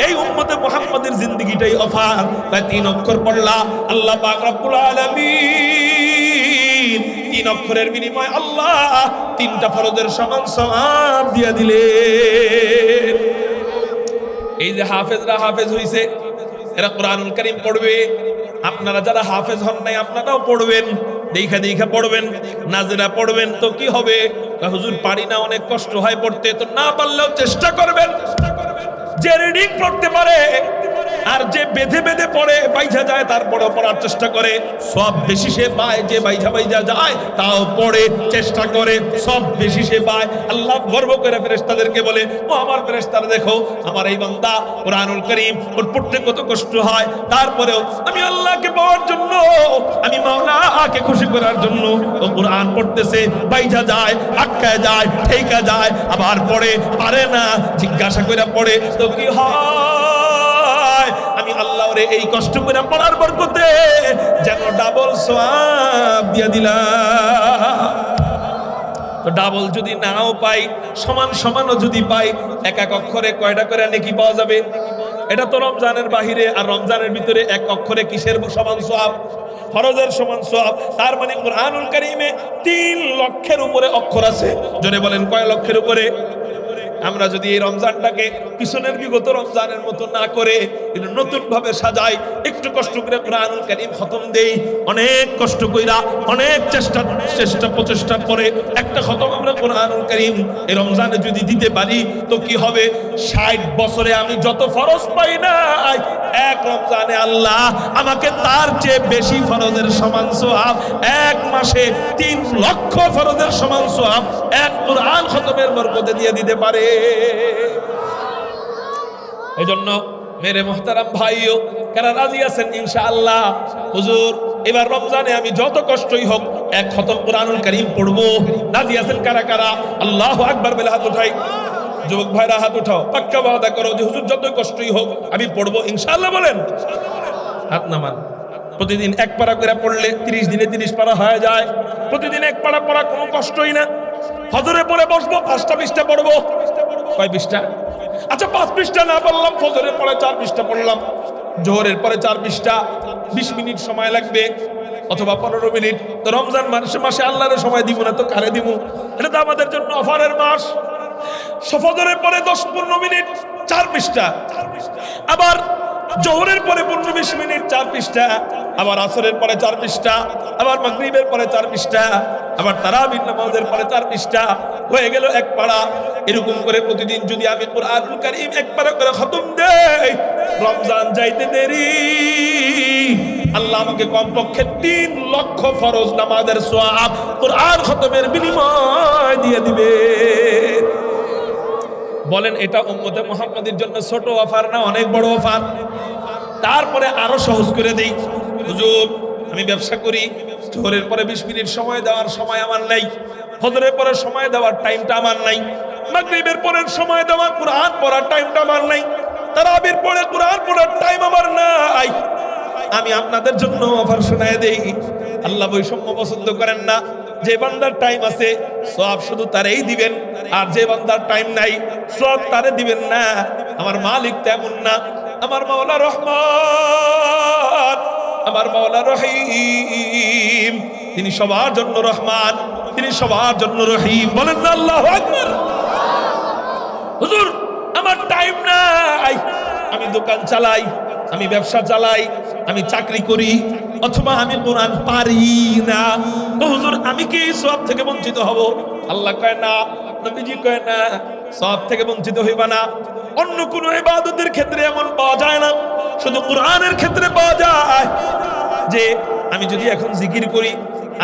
এই উম্মতে মুহাম্মাদের জিন্দেগিটাই অফার। তাই 3 অক্ষর পড়লা, আল্লাহ পাক রব্বুল আলামিন 3 অক্ষরের বিনিময় আল্লাহ 3টা ফরজের সমান সওয়াব দিয়া দিলেন। এই যে হাফেজরা হাফেজ হইছে, এরা কোরআনুল কারীম পড়বে। আপনারা যারা হাফেজ হন নাই আপনারাও পড়বেন, দেখা দেখা পড়বেন, নাজেরা পড়বেন। তো কি হবে? হুজুর পারি না, অনেক কষ্ট হয় পড়তে। তো না পারলেও চেষ্টা করবেন। যে রিডিং পড়তে পারে আর যে বেঁধে বেঁধে পড়ে বাইঝা যায় তারপরে পড়ার চেষ্টা করে, সব বেশি সে পায়। যে বাইঝা বাইঝা যায় তাও পড়ে চেষ্টা করে, সব বেশি সে পায়। আল্লাহ গর্ব করে ফেরেশতাদেরকে বলে, ও আমার ফেরেশতারা দেখো, আমার এই বান্দা কুরআনুল কারীম ওর পড়তে কত কষ্ট হয়, তারপরেও আমি আল্লাহকে পাওয়ার জন্য, আমি মাওলাকে খুশি করার জন্য ও কুরআন পড়তেছে। বাইঝা যায়, আটকায় যায়, ঠেকা যায়, আবার পড়ে, পারে না, জিজ্ঞাসা করে পড়ে। তো কি হয়? আমি আল্লাহরে এই কষ্ট করে পড়ার বরকতে যেন ডাবল সওয়াব দিয়ে দিলাম। তো ডাবল যদি নাও পাই, সমান সমানও যদি পাই, এক এক অক্ষরে কয়টা করে নেকি পাওয়া যাবে? এটা তো রমজানের বাহিরে। আর রমজানের ভিতরে এক অক্ষরে কিসের সমান সওয়াব? ফরজের সমান সওয়াব। তার মানে কুরআনুল কারীমে 3 লক্ষের উপরে অক্ষর আছে। জোরে বলেন, কয় লক্ষের উপরে? আমরা যদি এই রমজানটাকে পিছনের বিগত রমজানের মতো না করে নতুন ভাবে সাজাই, একটু কষ্ট করে কুরআনুল কারীম খতম দেই, অনেক কষ্ট কইরা, অনেক চেষ্টা প্রচেষ্টার পরে একটা খতম আমরা কুরআনুল কারীম এই রমজানে যদি দিতে পারি, তো কি হবে? 60 বছরে আমি যত ফরজ পাই নাই, এক রমজানে আল্লাহ আমাকে তার চেয়ে বেশি ফরজের সমান সওয়াব, এক মাসে 3 লক্ষ ফরজের সমান সওয়াব এক কুরআন খতমের বরকতে দিয়ে দিতে পারে। এই জন্য মেরে মোহতারাম ভাইও, কারা রাজি আছেন ইনশাআল্লাহ? হুজুর এবার রমজানে আমি যত কষ্টই হোক এক খতম কুরআনুল কারীম পড়বো। রাজি আছেন কারা কারা? আল্লাহু আকবার বলে হাত উঠাই। যুবক ভাইরা হাত উঠাও, পাক্কা ওয়াদা করো যে হুজুর যতই কষ্টই হোক আমি পড়বো ইনশাআল্লাহ। বলেন, হাত নামান। প্রতিদিন 1 পারা করে পড়লে 30 দিনে 30 পারা হয়ে যায়। প্রতিদিন 1 পারা পড়া কোনো কষ্টই না। ফজরে পড়ে বসবো, 5টা 20টা পড়বো। কয় 20টা? আচ্ছা 5 পৃষ্ঠা না পড়লাম, ফজরের পরে 4 পৃষ্ঠা পড়লাম, জোহরের পরে 4 পৃষ্ঠা, 20 মিনিট সময় লাগবে। অথবা 15 মিনিট। তো রমজান মাসে আল্লাহর সময় দিব না তো কারে দিব? এটা তো আমাদের জন্য অফারের মাস। ফজরের পরে 10-15 মিনিট 4 পৃষ্ঠা, আবার জোহরের পরে 15-20 মিনিট 4 পৃষ্ঠা, আবার আসরের পরে 4 পৃষ্ঠা, আবার মাগরিবের পরে 4 পৃষ্ঠা, আবার তারাবির নামাজের পরে 4 পৃষ্ঠা, হয়ে গেল এক পারা। এরকম করে প্রতিদিন যদি আমি কুরআনুল কারীম এক পারা করে খতম দেই, রমজান যাইতে দেরি আল্লাহ আমাকে কমপক্ষে 3 লক্ষ ফরজ নামাজের সওয়াব কুরআন খতমের বিনিময় দিয়ে দিবে। বলেন এটা উম্মতে মুহাম্মাদের জন্য ছোট অফার না অনেক বড় অফার? তারপরে আরো সহজ করে দেই, হুজুর আমি ব্যবসা করি, জোহরের পরে 20 মিনিট সময় দেওয়ার সময় আমার নাই, ফজরের পরে সময় দেওয়ার টাইমটা আমার নাই, মাগরিবের পরে সময় দেওয়ার কুরআন পড়ার টাইমটা আমার নাই, তারাবির পরে কুরআন পড়ার টাইম আমার নাই। আমি আপনাদের জন্য অফার শোনায় দেই। আল্লাহ বৈষম্য পছন্দ করেন না। যে বান্দার টাইম আছে সওয়াব শুধু তারই দিবেন, আর যে বান্দার টাইম নাই সওয়াব তারে দিবেন না। আমার মালিক তেমন না। আমার মাওলা রহমান, আমার মাওলা রহিম। তিনি সবার জন্য রহমান, তিনি সবার জন্য রহিম। বলেন না আল্লাহু আকবার। হুজুর আমার টাইম নাই, আমি দোকান চালাই, আমি ব্যবসা চালাই, আমি চাকরি করি, অথবা আমি কোরআন পারি না, তো হুজুর আমি কি সওয়াব থেকে বঞ্চিত হব? আল্লাহ কয় না, নবীজি কয় না, সওয়াব থেকে বঞ্চিত হইবা না। অন্য কোন ইবাদতের ক্ষেত্রে এমন পাওয়া যায় না, শুধু কোরআনের ক্ষেত্রে পাওয়া যায়। যে আমি যদি এখন জিকির করি,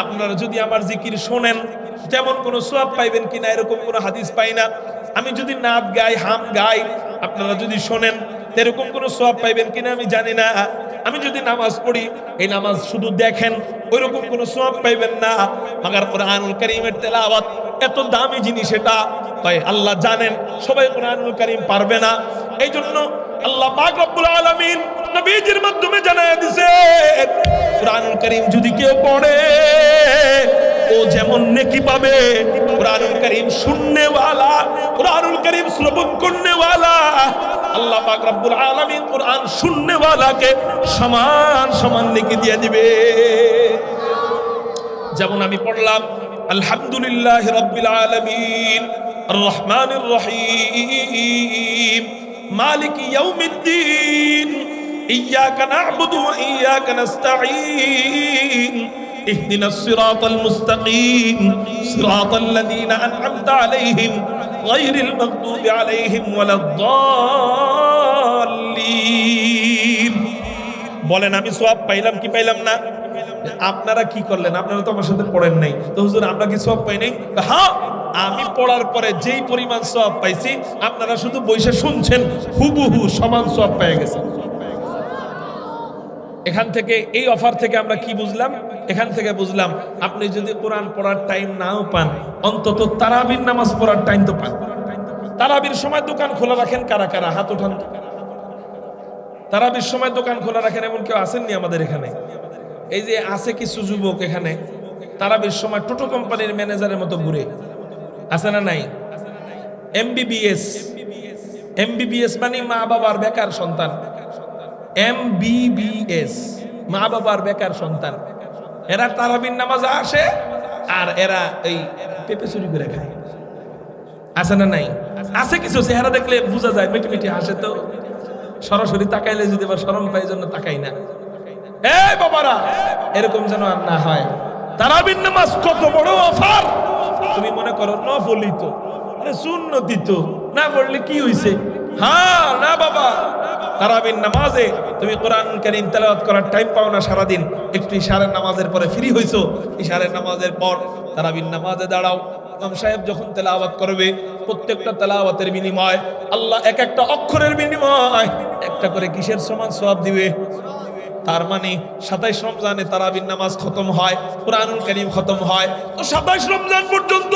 আপনারা যদি আমার জিকির শোনেন, তেমন কোনো সওয়াব পাইবেন কিনা এরকম কোনো হাদিস পাই না। আমি যদি নাত গাই, হাম গাই, আপনারা যদি শোনেন, এরকম কোনো সওয়াব পাইবেন কিনা আমি জানি না। আমি যদি নামাজ পড়ি, এই নামাজ শুধু দেখেন, ওইরকম কোনো সওয়াব পাইবেন না। মাগার কোরআনুল কারীমের তেলাওয়াত এত দামি জিনিস, এটা তাই আল্লাহ জানেন সবাই কোরআনুল কারীম পারবে না। এই জন্য আল্লাহ পাক রব্বুল আলামিন নবীজির মাধ্যমে জানায় দিয়েছে, কোরআনুল কারীম যদি কেউ পড়ে ও যেমন নেকি পাবে, কোরআনুল কারীম শুননেওয়ালা, কোরআনুল কারীম শ্রবণ করনেওয়ালা, আল্লাহ পাক রব্বুল আলামিন কোরআন শুননেওয়ালাকে সমান সমান নেকি দিয়ে দিবে। যেমন আমি পড়লাম আলহামদুলিল্লাহি রাব্বিল আলামিন আর রহমানির রহিম মালিকি ইয়াউমিদ্দিন ইয়্যাকা না'বুদু ওয়া ইয়্যাকা নাস্তাঈন ইহদিনাস সিরাতাল মুস্তাকিম সিরাতাল লাযীনা আন'আমতা আলাইহিম গায়রিল মাগদুবি আলাইহিম ওয়ালাদ-দাল্লিন। বলেন আমি সওয়াব পাইলাম কি পাইলাম না? আপনারা কি করলেন? আপনারা তো আমার সাথে পড়েন নাই, তো হুজুর আমরা কি সওয়াব পাই নাই? হ্যাঁ, আমি পড়ার পরে যেই পরিমাণ সওয়াব পাইছি, আপনারা শুধু বসে শুনছেন, হুবহু সমান সওয়াব পেয়ে গেছেন। এখান থেকে, এই অফার থেকে আমরা কি বুঝলাম? এখান থেকে বুঝলাম আপনি যদি কোরআন পড়ার টাইম নাও পান, অন্তত তারাবির নামাজ পড়ার টাইম তো পান। তারাবির সময় দোকান খোলা রাখেন কারা কারা? হাত উঠান। তারাবির সময় দোকান খোলা রাখেন এমন কেউ আসেননি আমাদের এখানে? এই যে আছে কিছু যুবক এখানে, তারাবির সময় টোটো কোম্পানির ম্যানেজারের মতো ঘুরে, আছে না নাই? এমবিবিএস, এমবিবিএস মানে মা বাবার বেকার সন্তান। এমবিবিএস মা বাবার বেকার সন্তান, এরা তারাবির নামাজে আসে আর এরা এই পেঁপে চুরি করে খায়। আছে না নাই? আছে কিছু, চেহারা দেখলে বোঝা যায়, মিটি মিটি হাসে, তো সরাসরি তাকাইলে যদি আবার শরম পাই জন্য তাকাই না। এই বাবারা, এরকম যেন আর না হয়। তারাবির নামাজ কত বড় অফার! তুমি মনে করো নফলই তো, আরে সুন্নতি তো, না পড়লে কি হইছে? হ্যাঁ না বাবা, তারাবির নামাজে তুমি কোরআনুল কারীম তেলাওয়াত করার টাইম পাও না সারাদিন, একটু ইশারের নামাজের পরে ফ্রি হইছো, ইশারের নামাজের পর তারাবির নামাজে দাঁড়াও। ইমাম সাহেব যখন তেলাওয়াত করবে, প্রত্যেকটা তেলাওয়াতের বিনিময় আল্লাহ এক একটা অক্ষরের বিনিময় একটা করে কিসের সমান সওয়াব দিবে। তার মানে 27 রমজানে তারাবির নামাজ খতম হয়, কোরআনুল কারীম খতম হয়। তো 27 রমজান পর্যন্ত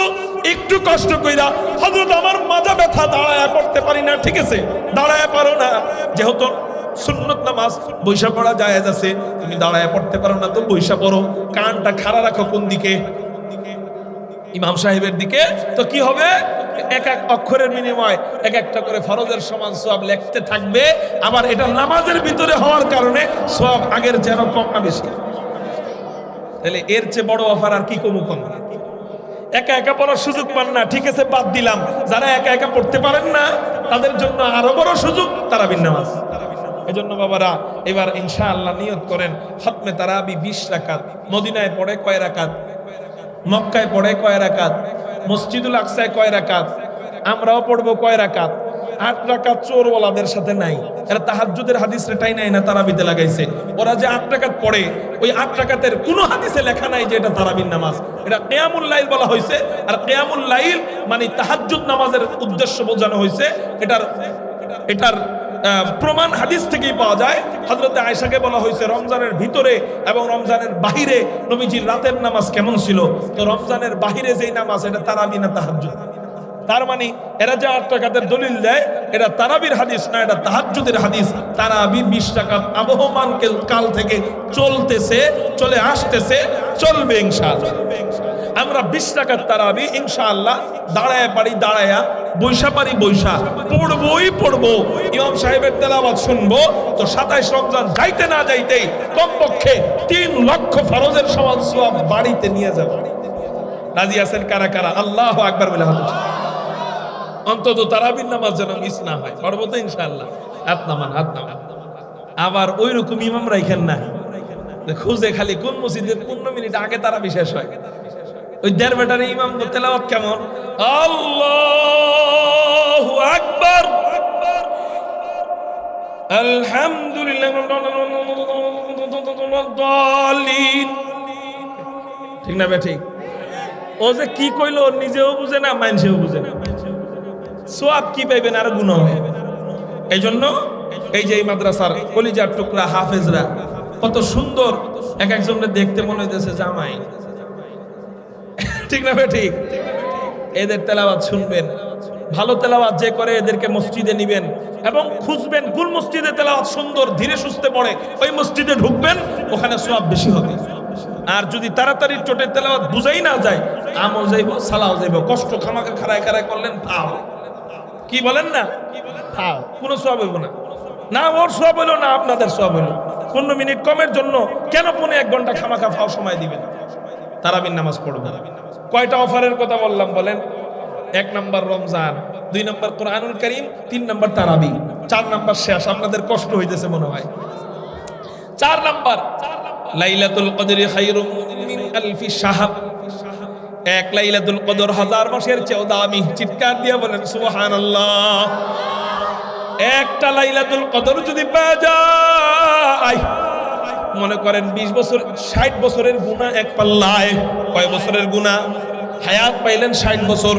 একটু কষ্ট কইরা, হযরত আমার মাজা ব্যথা, দাঁড়ায় পড়তে পারি না, ঠিক আছে দাঁড়ায় পারো না, যেহেতু সুন্নত নামাজ বৈশা পড়া জায়েজ আছে, তুমি দাঁড়ায় পড়তে পারো না, তো বৈশা পড়ো। কানটা খাড়া রাখো কোন দিকে? ইমাম সাহেবের দিকে। তো কি হবে? এক এক অক্ষরের বিনিময় এক একটা করে ফরজের সমান সওয়াব লিখতে থাকবে। আবার এটা নামাজের ভিতরে হওয়ার কারণে সওয়াব আগের যেন কম না বেশি। তাহলে এর চেয়ে বড় অফার আর কি কমু কম? একা একা পড়ার সুযোগ পান না, ঠিক আছে বাদ দিলাম। যারা একা একা পড়তে পারেন না তাদের জন্য আরো বড় সুযোগ তারাবির নামাজ। এজন্য বাবারা এবার ইনশাআল্লাহ নিয়ত করেন খতমে তারাবি 20 রাকাত। মদিনায় পড়ে কয় রাকাত? মক্কায় পড়ে কয় রাকাত? মসজিদুল আকসায় কয় রাকাত? আমরাও পড়বো কয় রাকাত? 8 রাকাত চোরওয়ালাদের সাথে নাই, এরা তাহাজ্জুদের হাদিস রেটাই নাই না তারাবিতে লাগাইছে। ওরা যে 8 রাকাত পড়ে, ওই 8 রাকাতের কোনো হাদিসে লেখা নাই যে এটা তারাবির নামাজ। এটা কিয়ামুল লাইল বলা হয়েছে। আর কিয়ামুল লাইল মানে তাহাজ্জুদ নামাজের উদ্দেশ্য বোঝানো হয়েছে। এটার প্রমাণ হাদিস থেকেই পাওয়া যায়। হযরতে আয়েশাকে বলা হয়েছে রমজানের ভিতরে এবং রমজানের বাহিরে নবীজির রাতের নামাজ কেমন ছিল। তো রমজানের বাহিরে যেই নামাজ এটা তারাবি না তাহাজ্জুদ। তার মানে এরা যে 8 রাকাতের দলিল দেয় এটা তারাবির হাদিস না, এটা তাহাজ্জুদের হাদিস। তারাবি 20 রাকাত আবহমান কাল থেকে চলতেছে, চলে আসতেছে, চলবে ইনশাআল্লাহ। আমরা 20 রাকাত তারাবি ইনশাআল্লাহ দাঁড়ায় পারি দাঁড়ায়া, বৈশা পারি বৈশা, পড়বই পড়বো। ইমাম সাহেবের তেলাওয়াত শুনবো। তো 27 রমজান যাইতে না যাইতেই কমপক্ষে 3 লক্ষ ফরজের সমান সওয়াব বাড়িতে নিয়ে যাব। রাজি আছেন কারা কারা? আল্লাহু আকবার বলে হাত উঠান। অন্তত তারাবির নামাজ যেন মিস না হয়। পড়বো তো ইনশাআল্লাহ। হাত নামান, হাত নামান। আবার ওই রকম ইমাম রাখেন না খুঁজে খালি কোন মসজিদে 15 মিনিট আগে তারাবি শেষ হয়। ওই দেড় বেটার ইমাম তেলাওয়াত কেমন? আল্লাহু আকবার, আলহামদুলিল্লাহ, ঠিক না বে ঠিক? ও যে কি কইলো নিজেও বুঝে না, মানুষেও বুঝে না। সওয়াব কি পাইবেন আর গুনাহ হবে। এই জন্য এই যে এই মাদ্রাসার কলিজার টুকরা হাফেজরা কত সুন্দর এক একজনের দেখতে মনে হইতেছে জামাই, ঠিক না বে ঠিক? এদের তেলাওয়াত শুনবেন, ভালো তেলাওয়াত যে করে এদেরকে মসজিদে নিবেন এবং খুঁজবেন কোন মসজিদে তেলাওয়াত সুন্দর ধীরে সুস্থে পড়ে, ওই মসজিদে ঢুকবেন, ওখানে সওয়াব বেশি হবে। আর যদি তাড়াতাড়ি চোটে তেলাওয়াত বুঝাই না যায়, আমও যাইব, সালাও যাইব, কষ্ট খামাকে খাড়ায় খাড়ায় করলেন ফাও। কি বলেন না? ফাও, কোনো সওয়াব হইব না। না ওর সওয়াব হইল না আপনাদের সওয়াব হইল। 15 মিনিট কমের জন্য কেন 1 ঘন্টা খামাখা ফাও সময় দিবেন? তারাবির নামাজ পড়বেন। কয়টা অফারের কথা বললাম বলেন? 1 নাম্বার রমজান, 2 নাম্বার কোরআনুল কারীম, 3 নাম্বার তারাবি, 4 নাম্বার শেষ। আপনাদের কষ্ট হইতেছে মনে হয়। 4 নাম্বার লাইলাতুল কদরি খায়রুম মিন আলফি শাহর। 1 লাইলাতুল কদর 1000 মাসের চেয়েও দামি। চিৎকার দিয়ে বলেন সুবহানাল্লাহ। একটা লাইলাতুল কদর যদি পাওয়া যায়, মনে করেন 20 বছর 60 বছরের গুনাহ এক পাল্লায়। কয় বছরের গুনাহ? হায়াত পাইলেন 60 বছর,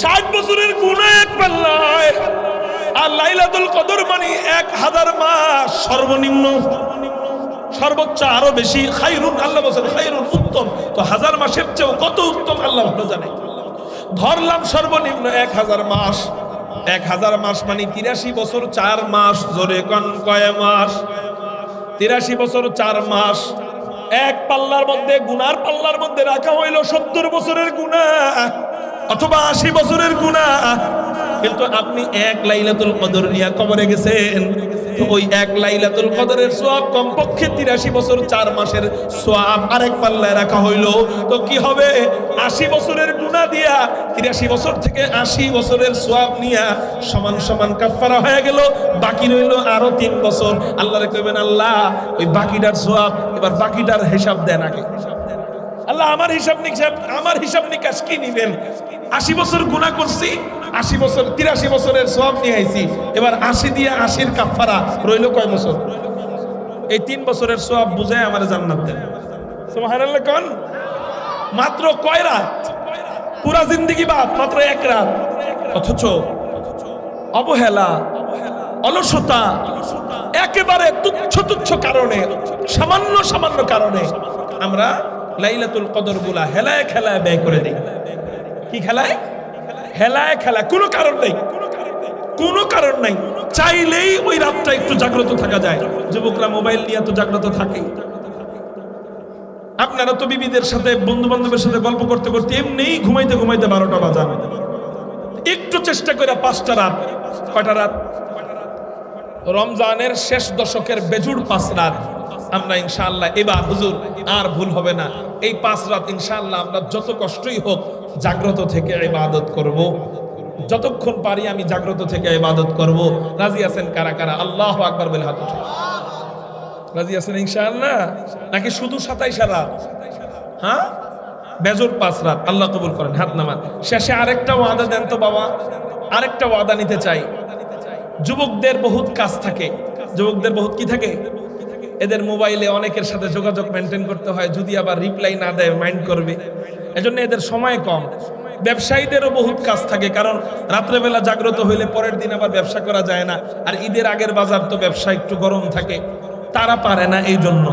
60 বছরের গুনাহ এক পাল্লায়। আর লাইলাতুল কদর মানে 1000 মাস সর্বনিম্ন, সর্বোচ্চ আরো বেশি। খায়রুন, আল্লাহ বলেন খায়রুন, উত্তম। তো 1000 মাসের চেয়েও কত উত্তম আল্লাহ ভালো জানে। ধরলাম সর্বনিম্ন 1000 মাস। 1000 মাস মানে 83 বছর 4 মাস। জোরে কোন কয় মাস? 83 বছর 4 মাস। এক পাল্লার মধ্যে, গুনার পাল্লার মধ্যে রাখা হইল 70 বছরের গুনাহ অথবা 80 বছরের গুনাহ। কিন্তু আপনি 1 লাইলাতুল কদর নিয়ে কবরে গেছেন, তো ওই 1 লাইলাতুল কদরের সওয়াব কমপক্ষে 83 বছর 4 মাসের সওয়াব আরেক পাল্লায় রাখা হইল। তো কি হবে? 80 বছরের গুনাহ দিয়া 83 বছর থেকে 80 বছরের সওয়াব নিয়া সমান সমান কাফারা হয়ে গেল। বাকি রইল আরো 3 বছর। আল্লাহরে কইবেন, আল্লাহ ওই বাকিটার সওয়াব, এবার বাকিটার হিসাব দেন আগে। আল্লাহ আমার হিসাব নিকাশ কি নিবেন? 80 বছর গুনাহ করছি, 80 বছর 83 বছরের সওয়াব নিয়ে আইছি, এবার 80 দিয়ে 80-র কাফারা রইল কয় বছর? এই 3 বছরের সওয়াব বুঝায় আমার জান্নাত দেন। সুবহানাল্লাহ কোন? মাত্র কয় রাত? পুরা জিন্দেগি বাদ, মাত্র 1 রাত। অথচ অবহেলা, অলসতা, একেবারে তুচ্ছ কারণে, সামান্য কারণে আমরা লাইলাতুল কদর গুলা হেলায় খেলায় ব্যয় করে দেই। কি খেলায়? হেলায় খেলা। কোনো কারণ নেই, কোনো কারণ নাই। চাইলেই ওই রাতটা একটু জাগ্রত থাকা যায়। যুবকরা মোবাইল নিয়ে তো জাগ্রত থাকে। আপনারা তো বিবিদের সাথে, বন্ধু বান্ধবের সাথে গল্প করতে করতে এমনিই ঘুমাইতে 12টা বাজান। একটু চেষ্টা করে 5টা রাত। কয়টা রাত? রমজানের শেষ দশকের বেজুড় 5 রাত। আমরা ইনশাআল্লাহ এবার হুজুর আর ভুল হবে না, এই 5 রাত ইনশাআল্লাহ আমরা যত কষ্টই হোক জাগ্রত থেকে ইবাদত করব, যতক্ষণ পারি আমি জাগ্রত থেকে ইবাদত করব। রাজি আছেন কারা কারা? আল্লাহু আকবার বলে হাত উঠান। রাজি আছেন ইনশাআল্লাহ? নাকি শুধু 27 রাত? হ্যাঁ, বেজোর 5 রাত। আল্লাহ কবুল করেন। হাত নামান। শেষে আরেকটা ওয়াদা দেন তো বাবা, আরেকটা ওয়াদা নিতে চাই। যুবকদের বহুত কাজ থাকে, যুবকদের বহুত কি থাকে? এদের মোবাইলে অনেকের সাথে যোগাযোগ মেনটেন করতে হয়, যদি আবার রিপ্লাই না দেয় মাইন্ড করবে, এজন্য এদের সময় কম। ব্যবসায়ীদেরও বহুত কাজ থাকে, কারণ রাত্রেবেলা জাগ্রত হইলে পরের দিন আবার ব্যবসা করা যায় না, আর ঈদের আগের বাজার তো ব্যবসা একটু গরম থাকে, তারা পারে না। এই জন্য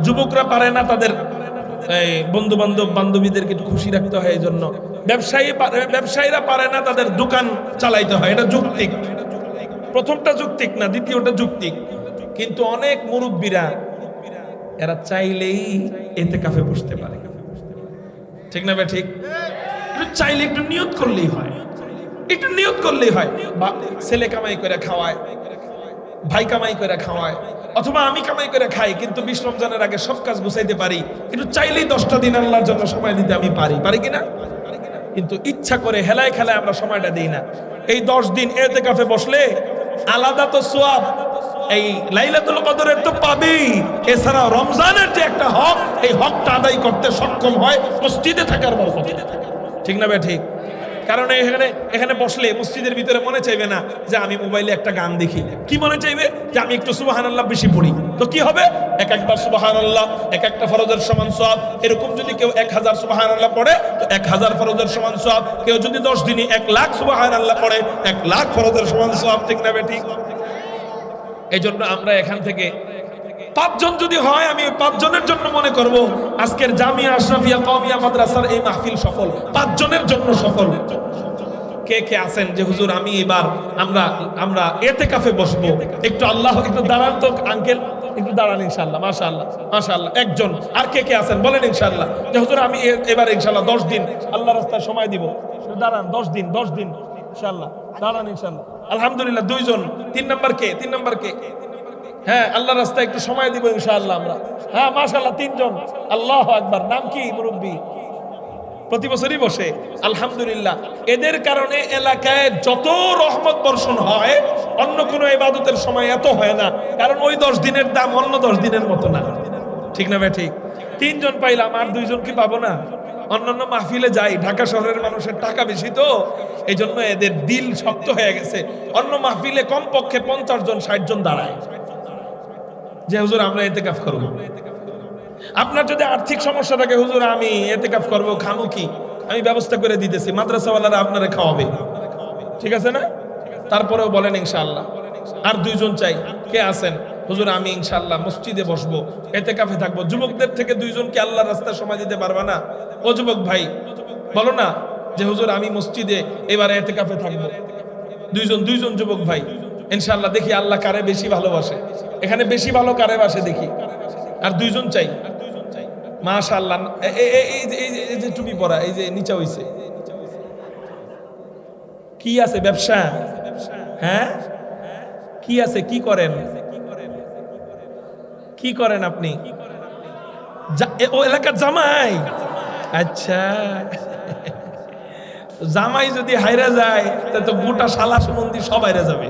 যুবকরা পারে না, তাদের বন্ধু বান্ধব বান্ধবীদেরকে একটু খুশি রাখতে হয়, এই জন্য ব্যবসায়ীরা পারে না, তাদের দোকান চালাইতে হয়। এটা যৌক্তিক, প্রথমটা যৌক্তিক না, দ্বিতীয়টা যৌক্তিক। কিন্তু অনেক মুরব্বীরা এরা চাইলেই ইতিকাফে বসতে পারে, ঠিক না? ঠিক, চাইলে একটু নিয়ত করলেই হয়, একটু নিয়ত করলেই হয়। ছেলে কামাই করে খাওয়ায়, ভাই কামাই করে খাওয়ায়, অথবা আমি কামাই করে খাই, কিন্তু 20 রমজানের আগে সব কাজ গুছাইতে পারি, কিন্তু চাইলেই 10টা দিন আল্লাহর জন্য সময় দিতে আমি পারি কিনা? কিন্তু ইচ্ছা করে হেলায় খেলায় আমরা সময়টা দিই না। এই 10 দিন ইতিকাফে বসলে আলাদা তো সওয়াব, এই লাইলাতুল কদরের তো পাবেই, এছাড়া রমজানের যে একটা হক, এই হকটা আদায় করতে সক্ষম হয় মসজিদে থাকার বরকত, ঠিক না ভাই? ঠিক। কারণ এখানে বসলে মসজিদের ভিতরে মনে চাইবে না যে আমি মোবাইলে একটা গান দেখি, কি মনে চাইবে যে আমি একটু সুবহানাল্লাহ বেশি পড়ি। তো কি হবে? একবার সুবহানাল্লাহ একটা ফরজের সমান সওয়াব। এরকম যদি কেউ 1000 সুবহানাল্লাহ পড়ে তো 1000 ফরজের সমান সওয়াব। কেউ যদি 10 দিনে 1,00,000 সুবহানাল্লাহ পড়ে 1,00,000 ফরজের সমান সওয়াব, ঠিক না বেটি? এই জন্য আমরা এখান থেকে 5 জন যদি হয়, আমি 5 জনের জন্য মনে করব আজকের জামিয়া আশরাফিয়া কওমিয়া মাদ্রাসার এই মাহফিল সফল, 5 জনের জন্য সফল। কে কে আছেন যে হুজুর আমি এবার আমরা ইতিকাফে বসবো? একটু আল্লাহ, একটু দাঁড়ান তো আঙ্কেল, একটু দাঁড়ান। ইনশাআল্লাহ, মাশাআল্লাহ মাশাআল্লাহ। একজন। আর কে কে আছেন বলেন ইনশাআল্লাহ যে হুজুর আমি এবার ইনশাআল্লাহ 10 দিন আল্লাহর রাস্তায় সময় দিব। দাঁড়ান, 10 দিন ইনশাআল্লাহ, দাঁড়ান ইনশাআল্লাহ। আলহামদুলিল্লাহ, 2 জন। 3 নাম্বার কে? 3 নাম্বার কে? হ্যাঁ, আল্লাহর রাস্তায় একটু সময় দিব ইনশাআল্লাহ আমরা। হ্যাঁ, মাশাআল্লাহ, 3 জন। আল্লাহু আকবার। নাম কি মুরব্বি? প্রতি বছরই বসে। আলহামদুলিল্লাহ, এদের কারণে এলাকায় যত রহমত বর্ষণ হয়, অন্য কোনো ইবাদতের সময় এত হয় না, কারণ ওই 10 দিনের দাম অন্য 10 দিনের মতো না, ঠিক না ভাই? ঠিক। 3 জন পাইলাম, আর 2 জন কি পাবো না? অন্যান্য মাহফিলে যাই, ঢাকা শহরের মানুষের টাকা বেশি তো, এই জন্য এদের দিল শক্ত হয়ে গেছে। অন্য মাহফিলে কমপক্ষে 50 জন 60 জন দাঁড়ায় যে হুজুর আমরা ইতিকাফ করব। আপনার যদি আর্থিক সমস্যা থাকে, হুজুর আমি ইতিকাফ করব, খামু কি? আমি ব্যবস্থা করে দিতেছি, মাদ্রাসাওয়ালারা আপনারা খাওয়াবে, ঠিক আছে না? তারপরেও বলেন ইনশাআল্লাহ। আর 2 জন চাই। কে আছেন? হুজুর আমি ইনশাআল্লাহ মসজিদে বসবো, ইতিকাফে থাকবো। যুবকদের থেকে 2 জন কি আল্লাহর রাস্তায় সময় দিতে পারবা না? ও যুবক ভাই বলো না যে হুজুর আমি মসজিদে এবারে ইতিকাফে থাকবো। 2 জন যুবক ভাই ইনশাআল্লাহ। দেখি আল্লাহ কারে বেশি ভালোবাসে, এখানে বেশি ভালো কারে বাসে দেখি। আর 2 জন চাই। মাশাআল্লাহ। এই যে টুপি পরা, এই যে নিচা হইছে, কি আছে? ব্যবসা? হ্যাঁ, কি আছে? কি করেন? কি করেন আপনি? ও এলাকার জামাই? আচ্ছা, জামাই যদি হাইরা যায় তা তো গোটা শালা সম্বন্ধী সব হাইরা যাবে।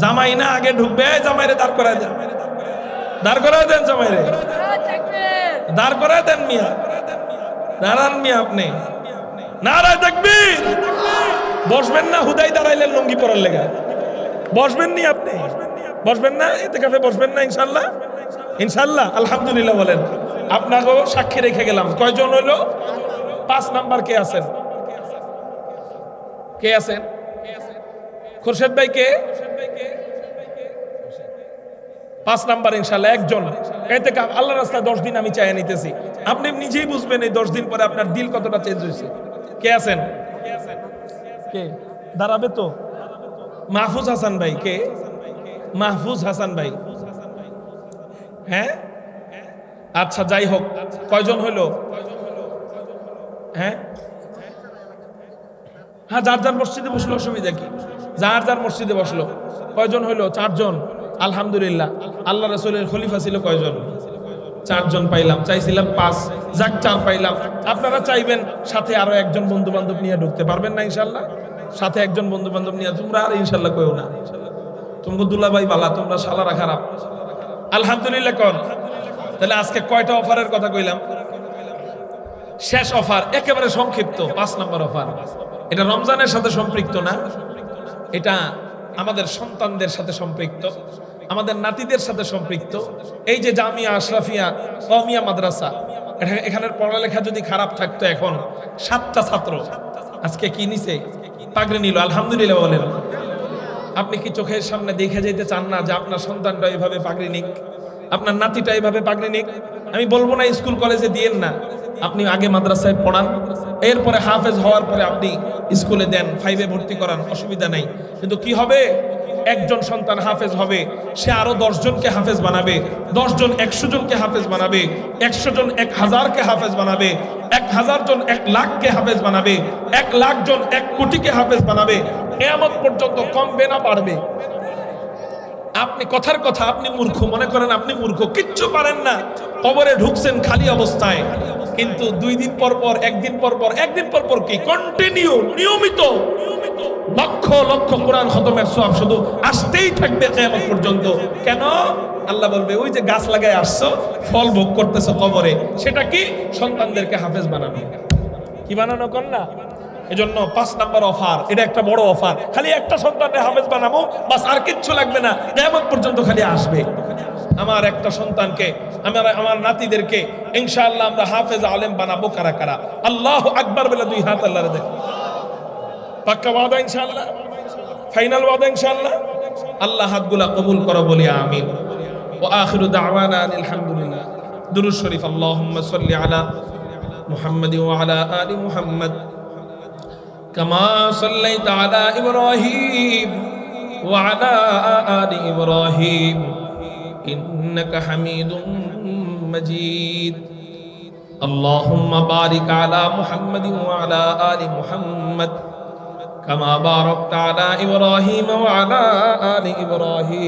জামাই না আগে ঢুকবে, জামাইরে দাঁড় করায় দেন, দাঁড় করায় দেন, জামাইরে দাঁড় করায় দেন। মিয়া দাঁড়ান, মিয়া আপনি নারায়ে তাকবীর। বসবেন না? হুদাই দাঁড়াইলেন লুঙ্গি পরার লেগা, বসবেন নি আপনি? বসবেন না ইতিকাফে? বসবেন না ইনশাআল্লাহ? ইনশাআল্লাহ। আলহামদুলিল্লাহ বলেন। আপনাকেও সাক্ষী রেখে গেলাম। কয়জন হইলো? 5 নাম্বার কে আছেন? কে আছেন? খুরশেদ ভাই কে? 5 নাম্বার ইনশাআল্লাহ। একজন। ইতিকাফ আল্লাহর রাস্তায় 10 দিন আমি চাইয়া নিতেছি। আপনি নিজেই বুঝবেন এই 10 দিন পরে আপনার দিল কতটা চেঞ্জ হয়েছে। কে আছেন? কে দাঁড়াবে তো? মাহফুজ হাসান ভাই। কে? মাহফুজ হাসান ভাই। হ্যাঁ, আচ্ছা যাই হোক। কয়জন হইলো? হ্যাঁ, যার যার মসজিদে বসলো, অসুবিধা কি? যার যার মসজিদে বসলো। কয়জন হইলো? 4 জন। আলহামদুলিল্লাহ। আল্লাহ রাসূলের খলিফা ছিল কয়জন? 4 জন পাইলাম, চাইছিলাম 5, যাক 4 পাইলাম। আপনারা চাইবেন সাথে আরো একজন বন্ধু বান্ধব নিয়ে ঢুকতে পারবেন না ইনশাআল্লাহ? সাথে একজন বন্ধু বান্ধব নিয়ে তোমরা আর ইনশাআল্লাহ কইও না, তোমরা দুলাভাই বালা, তোমরা শালারা খারাপ। আলহামদুলিল্লাহ কোন। তাহলে আজকে কয়টা অফারের কথা কইলাম? শেষ অফার একেবারে সংক্ষিপ্ত, 5 নম্বর অফার। এটা রমজানের সাথে সম্পৃক্ত না, এটা আমাদের সন্তানদের সাথে সম্পৃক্ত, আমাদের নাতিদের সাথে সম্পৃক্ত। এই যে জামিয়া আশরাফিয়া কওমিয়া মাদ্রাসা, এখানের পড়ালেখা যদি খারাপ থাকতো, এখন 7টা ছাত্র আজকে কি নিছে? পাগড়ি নিল। আলহামদুলিল্লাহ বলেন। আপনি কি চোখের সামনে দেখে যেতে চান না যে আপনার সন্তানটা এইভাবে পাগড়ি নিক, আপনার নাতিটা এইভাবে পাগড়ি নিক? আমি বলবো না স্কুল কলেজে দিয়েন না, আপনি আগে মাদ্রাসায় পড়ান, এরপরে হাফেজ হওয়ার পরে আপনি স্কুলে দেন, 5-এ ভর্তি করান, অসুবিধা নাই। কিন্তু কি হবে? একজন সন্তান হাফেজ হবে, সে আরো 10 জনকে হাফেজ বানাবে, 10 জন 100 জনকে হাফেজ বানাবে, 100 জন 1000কে হাফেজ বানাবে, 1000 জন 1 লাখকে হাফেজ বানাবে, 1 লাখ জন 1 কোটিকে হাফেজ বানাবে। কিয়ামত পর্যন্ত কমবে না বাড়বে? আপনি কথার কথা, আপনি মূর্খ মনে করেন, আপনি মূর্খ, কিচ্ছু পারেন না, কবরে ঢুকছেন খালি অবস্থায়। কিন্তু 2 দিন পর পর, 1 দিন পর পর, 1 দিন পর পর কি কন্টিনিউ, নিয়মিত লক্ষ লক্ষ কোরআন খতমের সওয়াব শুধু আসতেই থাকবে কিয়ামত পর্যন্ত। কেন? আল্লাহ বলবে, ওই যে গাছ লাগায় আসছো, ফল ভোগ করতেছো কবরে, সেটা কি? সন্তানদেরকে হাফেজ বানানো। কি বানানো কর না? এজন্য 5 নাম্বার অফার, এটা একটা বড় অফার। খালি একটা সন্তানকে হাফেজ বানাবো, বাস, আর কিচ্ছু লাগবে না, কিয়ামত পর্যন্ত খালি আসবে। আমার একটা সন্তানকে, আমার নাতিদেরকে ইনশাআল্লাহ আমরা হাফেজ আলেম বানাবো। কারা কারা আল্লাহু আকবার বলে 2 হাত আল্লাহরে দেখ। পাক্কা ওয়াদা ইনশাআল্লাহ, ফাইনাল ওয়াদা ইনশাআল্লাহ। আল্লাহ হাতগুলা কবুল করো, বলি আমিন। ওয়া আখিরু দাওয়ানা আলহামদুলিল্লাহ। দুরূদ শরীফ। আল্লাহুম্মা সাল্লি আলা মুহাম্মাদি ওয়া আলা আলি মুহাম্মাদ কামা সাল্লাইতা আলা ইব্রাহিম ওয়া আলা আলি ইব্রাহিম ইন্নাকা হামিদুম মাজিদ। আল্লাহুম্মা বারিক আলা মুহাম্মাদি ওয়া আলা আলি মুহাম্মাদ কামা বারাকতা আলা ইব্রাহিম ওয়া আলা আলি ইব্রাহিম